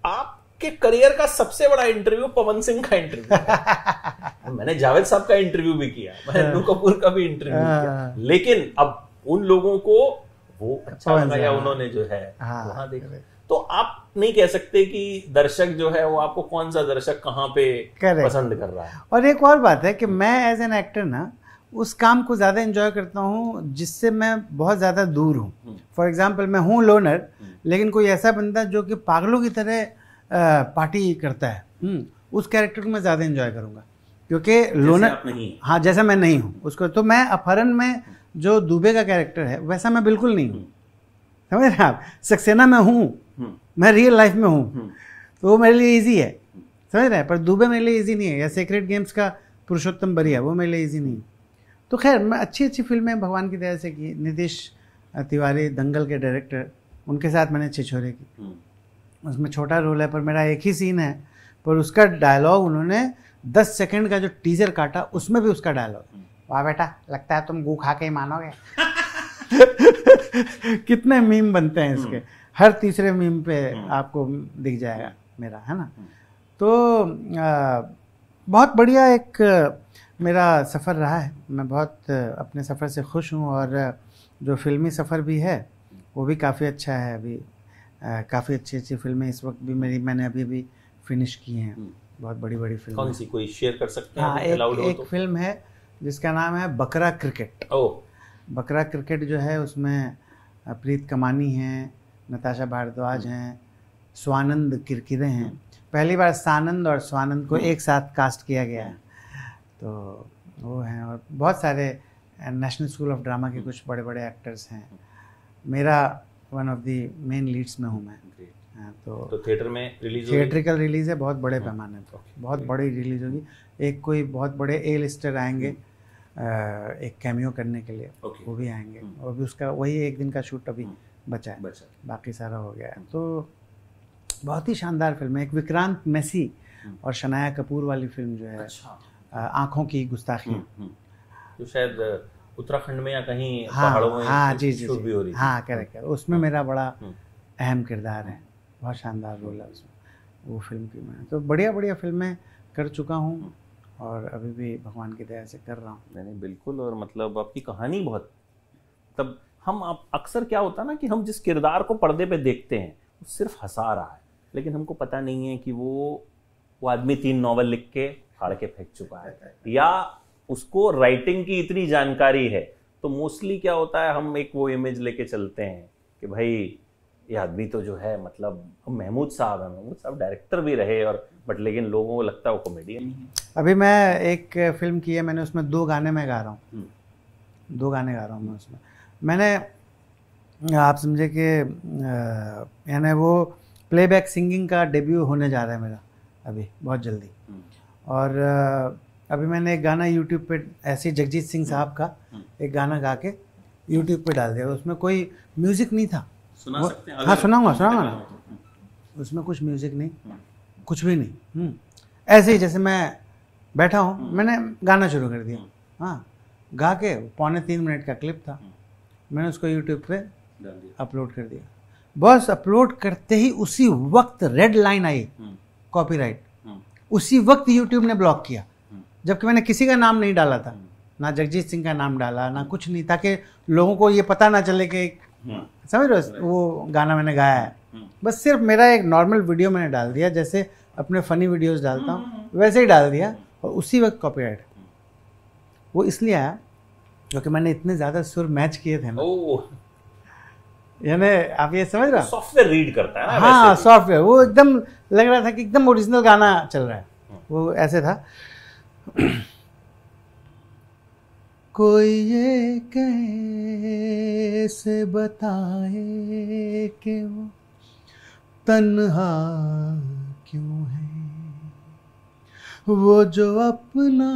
[SPEAKER 2] आपके करियर का सबसे बड़ा इंटरव्यू पवन सिंह का इंटरव्यू। मैंने जावेद साहब का इंटरव्यू भी किया, मैंने अन्नू कपूर का भी इंटरव्यू किया, लेकिन अब उन लोगों को वो अच्छा लगा या उन्होंने जो है वहां देखा। तो आप नहीं कह सकते कि दर्शक जो है वो आपको कौन सा दर्शक कहाँ पे पसंद कर रहा है।
[SPEAKER 1] और एक और बात है कि मैं एज एन एक्टर ना उस काम को ज़्यादा एंजॉय करता हूँ जिससे मैं बहुत ज़्यादा दूर हूँ। फॉर एग्जांपल मैं हूँ लोनर, लेकिन कोई ऐसा बंदा जो कि पागलों की तरह पार्टी करता है, उस कैरेक्टर को मैं ज़्यादा एंजॉय करूँगा, क्योंकि लोनर, हाँ जैसा मैं नहीं हूँ उसको। तो मैं अपहरण में जो दुबे का कैरेक्टर है वैसा मैं बिल्कुल नहीं हूँ, समझ रहे आप। सक्सेना में हूँ, मैं रियल लाइफ में हूँ, तो वो मेरे लिए ईजी है, समझ रहे हैं। पर दुबे मेरे लिए ईजी नहीं है, या सीक्रेट गेम्स का पुरुषोत्तम बरिया वो मेरे लिए ईजी नहीं। तो खैर मैं अच्छी अच्छी फिल्में भगवान की दया से की। नीतीश तिवारी दंगल के डायरेक्टर, उनके साथ मैंने छिछोरे की, उसमें छोटा रोल है पर मेरा एक ही सीन है, पर उसका डायलॉग उन्होंने 10 सेकंड का जो टीजर काटा उसमें भी उसका डायलॉग, वाह बेटा लगता है तुम गू खा के ही मानोगे। कितने मीम बनते हैं इसके, हर तीसरे मीम पे आपको दिख जाएगा मेरा, है ना। तो बहुत बढ़िया एक मेरा सफ़र रहा है, मैं बहुत अपने सफ़र से खुश हूँ, और जो फिल्मी सफ़र भी है वो भी काफ़ी अच्छा है। अभी काफ़ी अच्छी अच्छी फिल्में इस वक्त भी मैंने अभी भी फिनिश की हैं। बहुत बड़ी बड़ी फिल्म।
[SPEAKER 2] कौन सी, कोई शेयर कर सकते हैं?
[SPEAKER 1] हाँ, एक फिल्म है जिसका नाम है बकरा क्रिकेट। बकरा क्रिकेट जो है उसमें प्रीत कमानी हैं, नताशा भारद्वाज हैं, स्वानंद किरकिरे हैं। पहली बार सानंद और स्वानंद को एक साथ कास्ट किया गया है, तो वो हैं। और बहुत सारे नेशनल स्कूल ऑफ ड्रामा के कुछ बड़े बड़े एक्टर्स हैं। मेरा one of the main Leeds में हूँ मैं। हाँ, तो
[SPEAKER 2] थिएटर में रिलीज,
[SPEAKER 1] थिएट्रिकल रिलीज है, बहुत बड़े पैमाने पर, बहुत बड़ी रिलीज होगी। एक कोई बहुत बड़े ए लिस्टर आएंगे एक कैमियो करने के लिए, वो भी आएंगे। और भी उसका वही एक दिन का शूट अभी बचा है, बाकी सारा हो गया है। तो बहुत ही शानदार फिल्म है। एक विक्रांत मैसी और शनाया कपूर वाली फिल्म जो है, आँखों की गुस्ताखी,
[SPEAKER 2] जो शायद उत्तराखंड में या कहीं पहाड़ों में
[SPEAKER 1] हाँ जी जी
[SPEAKER 2] शूट भी हो रही है।
[SPEAKER 1] हाँ करेक्ट। उसमें मेरा बड़ा अहम किरदार है, बहुत शानदार रोल है उसमें, वो फिल्म की। मैं तो बढ़िया बढ़िया फिल्में कर चुका हूँ और अभी भी भगवान की दया से कर रहा हूँ।
[SPEAKER 2] नहीं बिल्कुल। और मतलब आपकी कहानी बहुत, तब हम अक्सर क्या होता है ना कि हम जिस किरदार को पर्दे पे देखते हैं वो सिर्फ हंसा रहा है, लेकिन हमको पता नहीं है कि वो आदमी 3 नॉवल लिख के फाड़ के फेंक चुका है, या उसको राइटिंग की इतनी जानकारी है। तो मोस्टली क्या होता है, हम एक वो इमेज लेके चलते हैं कि भाई ये आदमी तो जो है, मतलब महमूद साहब है, महमूद साहब डायरेक्टर भी रहे और बट लेकिन लोगों को लगता है वो कॉमेडियन ही है।
[SPEAKER 1] अभी मैं एक फिल्म की है, मैंने उसमें 2 गाने में गा रहा हूँ, 2 गाने गा रहा हूँ मैं उसमें। मैंने, आप समझे कि यानी वो प्लेबैक सिंगिंग का डेब्यू होने जा रहा है मेरा अभी बहुत जल्दी। और अभी मैंने एक गाना यूट्यूब पे ऐसे जगजीत सिंह साहब का एक गाना गा के यूट्यूब पे डाल दिया। उसमें कोई म्यूज़िक नहीं था।
[SPEAKER 2] सुना सकते हैं?
[SPEAKER 1] हाँ सुनाऊंगा ना। उसमें कुछ म्यूज़िक नहीं, कुछ भी नहीं, ऐसे ही जैसे मैं बैठा हूँ, मैंने गाना शुरू कर दिया। हाँ, गा के 2.25 मिनट का क्लिप था, मैंने उसको यूट्यूब पे अपलोड कर दिया। बस अपलोड करते ही उसी वक्त रेड लाइन आई, कॉपीराइट। उसी वक्त यूट्यूब ने ब्लॉक किया, जबकि मैंने किसी का नाम नहीं डाला था, ना जगजीत सिंह का नाम डाला, ना कुछ नहीं, ताकि लोगों को ये पता ना चले कि समझ रहे हो वो गाना मैंने गाया है। बस सिर्फ मेरा एक नॉर्मल वीडियो मैंने डाल दिया, जैसे अपने फनी वीडियोस डालता हूँ वैसे ही डाल दिया, और उसी वक्त कॉपीराइट। वो इसलिए आया क्योंकि मैंने इतने ज़्यादा सुर मैच किए थे ना, यानी आप ये समझ रहे हो,
[SPEAKER 2] सॉफ्टवेयर रीड करता है ना।
[SPEAKER 1] हाँ सॉफ्टवेयर, वो एकदम लग रहा था कि एकदम ओरिजिनल गाना चल रहा है। वो ऐसे था, कोई ये कैसे बताए कि वो तन्हा क्यों है, वो जो अपना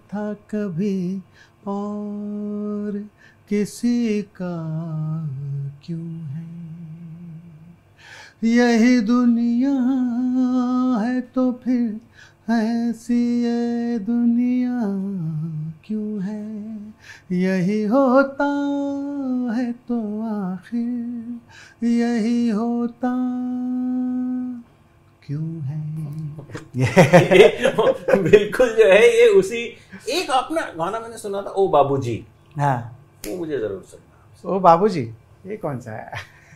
[SPEAKER 1] था कभी और किसी का क्यों है। यही दुनिया है तो फिर ऐसी ये दुनिया क्यों है, यही होता है तो आखिर यही होता क्यों है।
[SPEAKER 2] बिल्कुल जो है ये उसी एक अपना गाना मैंने सुना था, ओ बाबूजी।
[SPEAKER 1] हाँ,
[SPEAKER 2] वो मुझे जरूर सुनना।
[SPEAKER 1] ओ बाबूजी, ये कौन सा है?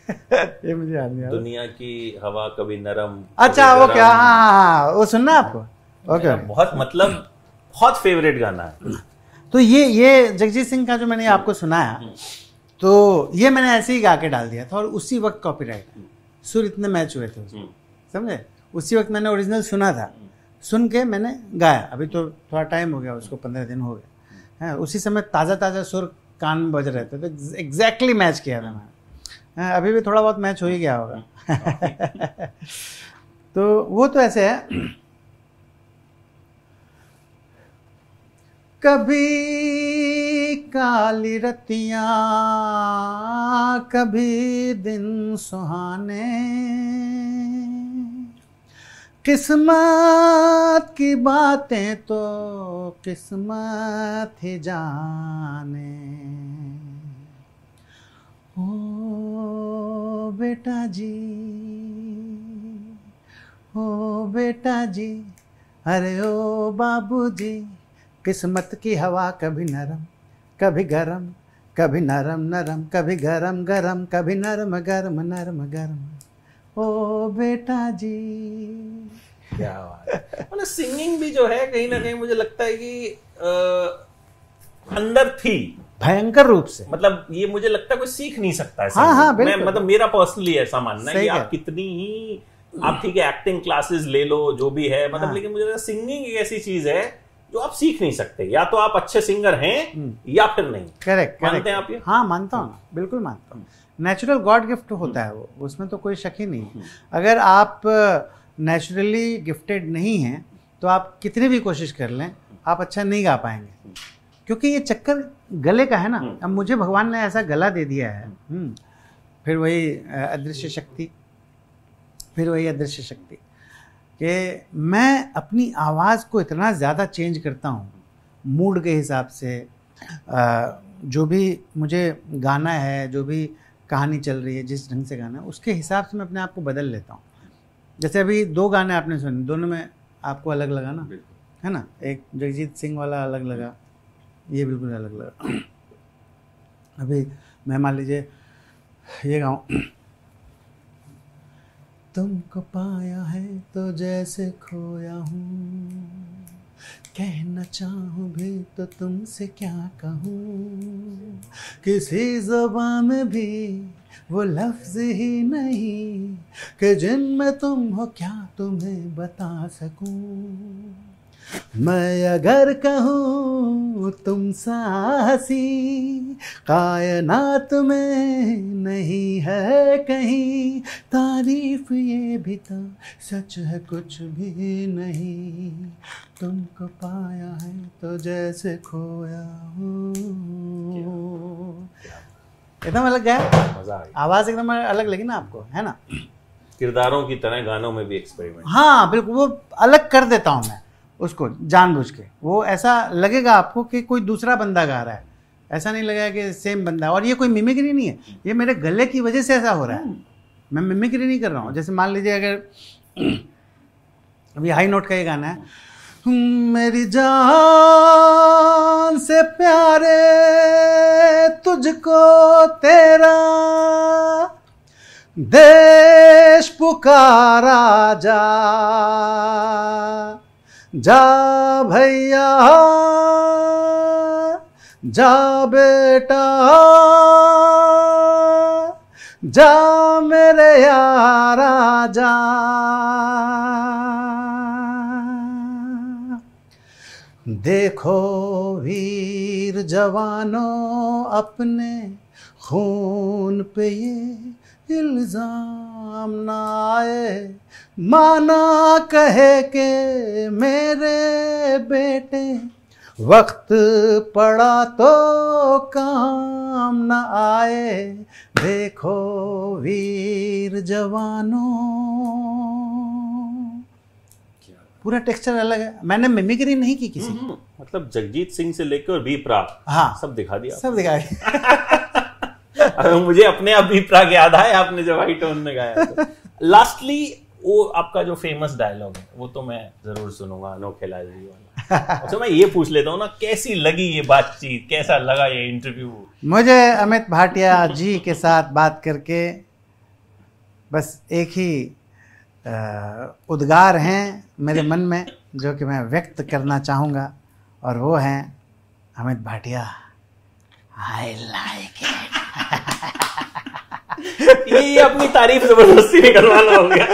[SPEAKER 1] ये मुझे याद नहीं आ रहा।
[SPEAKER 2] दुनिया की हवा कभी नरम।
[SPEAKER 1] अच्छा वो क्या, हाँ वो सुनना आपको? ओके,
[SPEAKER 2] बहुत मतलब बहुत फेवरेट गाना है।
[SPEAKER 1] तो ये जगजीत सिंह का जो मैंने आपको सुनाया, तो ये मैंने ऐसे ही गा के डाल दिया था, और उसी वक्त कॉपीराइट, सुर इतने मैच हुए थे उसमें, समझे। उसी वक्त मैंने ओरिजिनल सुना था, सुन के मैंने गाया। अभी तो थोड़ा टाइम हो गया उसको, 15 दिन हो गए हैं। उसी समय ताज़ा ताज़ा सुर कान में बज रहे थे, तो एग्जैक्टली मैच किया था मैंने। अभी भी थोड़ा बहुत मैच हो ही गया होगा। तो वो तो ऐसे है, कभी काली रतियाँ कभी दिन सुहाने, किस्मत की बातें तो किस्मत ही जाने। ओ बेटा जी, ओ बेटा जी, अरे ओ बाबूजी, किस्मत की हवा कभी नरम कभी गरम, कभी नरम नरम कभी गरम गरम, कभी नरम गरम नरम गरम, ओ बेटा जी।
[SPEAKER 2] क्या बात है। मतलब सिंगिंग भी जो है कहीं ना कहीं मुझे लगता है कि अंदर थी
[SPEAKER 1] भयंकर रूप से।
[SPEAKER 2] मतलब ये मुझे लगता है कोई सीख नहीं सकता है।
[SPEAKER 1] हाँ,
[SPEAKER 2] मैं मतलब मेरा पर्सनली ऐसा मानना है कि आप कितनी ही आप ठीक है एक्टिंग क्लासेस ले लो जो भी है मतलब, लेकिन मुझे लगता है सिंगिंग एक ऐसी चीज है जो आप सीख नहीं सकते। या तो आप अच्छे सिंगर हैं या फिर नहीं।
[SPEAKER 1] करेक्ट,
[SPEAKER 2] मानते हैं आप ये?
[SPEAKER 1] हाँ मानता हूँ, बिल्कुल मानता हूँ। नेचुरल गॉड गिफ्ट होता है वो, उसमें तो कोई शक ही नहीं। अगर आप नेचुरली गिफ्टेड नहीं हैं तो आप कितनी भी कोशिश कर लें आप अच्छा नहीं गा पाएंगे, क्योंकि ये चक्कर गले का है ना। अब मुझे भगवान ने ऐसा गला दे दिया है, फिर वही अदृश्य शक्ति, कि मैं अपनी आवाज़ को इतना ज़्यादा चेंज करता हूँ मूड के हिसाब से। जो भी मुझे गाना है, जो भी कहानी चल रही है, जिस ढंग से गाना है उसके हिसाब से मैं अपने आप को बदल लेता हूँ। जैसे अभी 2 गाने आपने सुने, दोनों में आपको अलग लगा ना, है ना? एक जगजीत सिंह वाला अलग लगा, ये बिल्कुल अलग लगा। अभी मैं मान लीजिए ये गाऊँ, तुमको पाया है तो जैसे खोया हूँ, कहना चाहूँ भी तो तुमसे क्या कहूँ, किसी ज़बान में भी वो लफ्ज़ ही नहीं कि जिनमें तुम हो क्या तुम्हें बता सकूँ। मैं अगर कहूँ तुम सा हंसी कायनात में नहीं है कहीं, तारीफ ये भी तो सच है कुछ भी नहीं, तुमको पाया है तो जैसे खोया हूँ। एकदम अलग गया,
[SPEAKER 2] मजा आ गया।
[SPEAKER 1] आवाज़ एकदम अलग लगी ना आपको, है ना?
[SPEAKER 2] किरदारों की तरह गानों में भी एक्सपेरिमेंट।
[SPEAKER 1] हाँ बिल्कुल, वो अलग कर देता हूँ मैं उसको जानबूझ के। वो ऐसा लगेगा आपको कि कोई दूसरा बंदा गा रहा है, ऐसा नहीं लगेगा कि सेम बंदा। और ये कोई मिमिक्री नहीं है, ये मेरे गले की वजह से ऐसा हो रहा है। मैं मिमिक्री नहीं कर रहा हूँ। जैसे मान लीजिए अगर अभी हाई नोट का ये गाना है, मेरी जान से प्यारे तुझको तेरा देश पुकारा जा, जा भैया जा बेटा जा मेरे यारा जा। देखो वीर जवानों अपने खून पे ये इल्जाम ना आए, माना कहे के मेरे बेटे वक्त पड़ा तो काम न आए। देखो वीर जवानों, पूरा टेक्सचर अलग है। मैंने मिमिक्री नहीं की किसी की।
[SPEAKER 2] मतलब जगजीत सिंह से लेकर और बी प्राक,
[SPEAKER 1] हाँ
[SPEAKER 2] सब दिखा दिया,
[SPEAKER 1] सब दिखा दिया।
[SPEAKER 2] मुझे अपने आप बी प्राक याद आया आपने जब हाई टोन में गाया तो। लास्टली वो आपका जो फेमस डायलॉग है वो तो मैं जरूर सुनूंगा, अनोखे लाल जी वाला। अच्छा मैं ये पूछ लेता हूँ ना, कैसी लगी ये बातचीत, कैसा लगा ये इंटरव्यू? मुझे
[SPEAKER 1] अमित भाटिया जी के साथ बात करके बस एक ही उद्गार हैं मेरे मन में जो कि मैं व्यक्त करना चाहूँगा, और वो हैं Amit Bhatia, I like it.
[SPEAKER 2] ये अपनी तारीफ जबरदस्ती नहीं करवाना हो गया।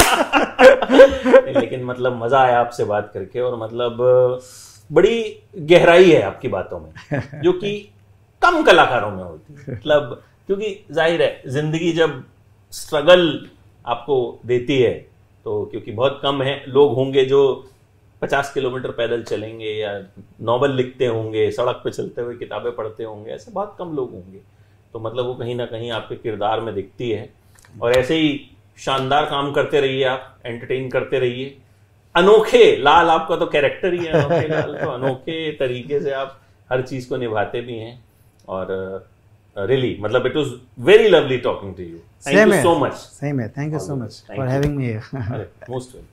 [SPEAKER 2] लेकिन मतलब मजा आया आपसे बात करके, और मतलब बड़ी गहराई है आपकी बातों में जो कि कम कलाकारों में होती है। मतलब क्योंकि जाहिर है जिंदगी जब स्ट्रगल आपको देती है तो, क्योंकि बहुत कम है लोग होंगे जो 50 किलोमीटर पैदल चलेंगे या नॉवल लिखते होंगे, सड़क पे चलते हुए किताबें पढ़ते होंगे, ऐसे बहुत कम लोग होंगे। तो मतलब वो कहीं ना कहीं आपके किरदार में दिखती है। और ऐसे ही शानदार काम करते रहिए, आप एंटरटेन करते रहिए। अनोखे लाल आपका तो कैरेक्टर ही है, अनोखे लाल तो अनोखे तरीके से आप हर चीज को निभाते भी हैं। और रियली मतलब it was very lovely talking to you. Thank you so much.
[SPEAKER 1] Same है, thank you so much for having me here.
[SPEAKER 2] Most welcome.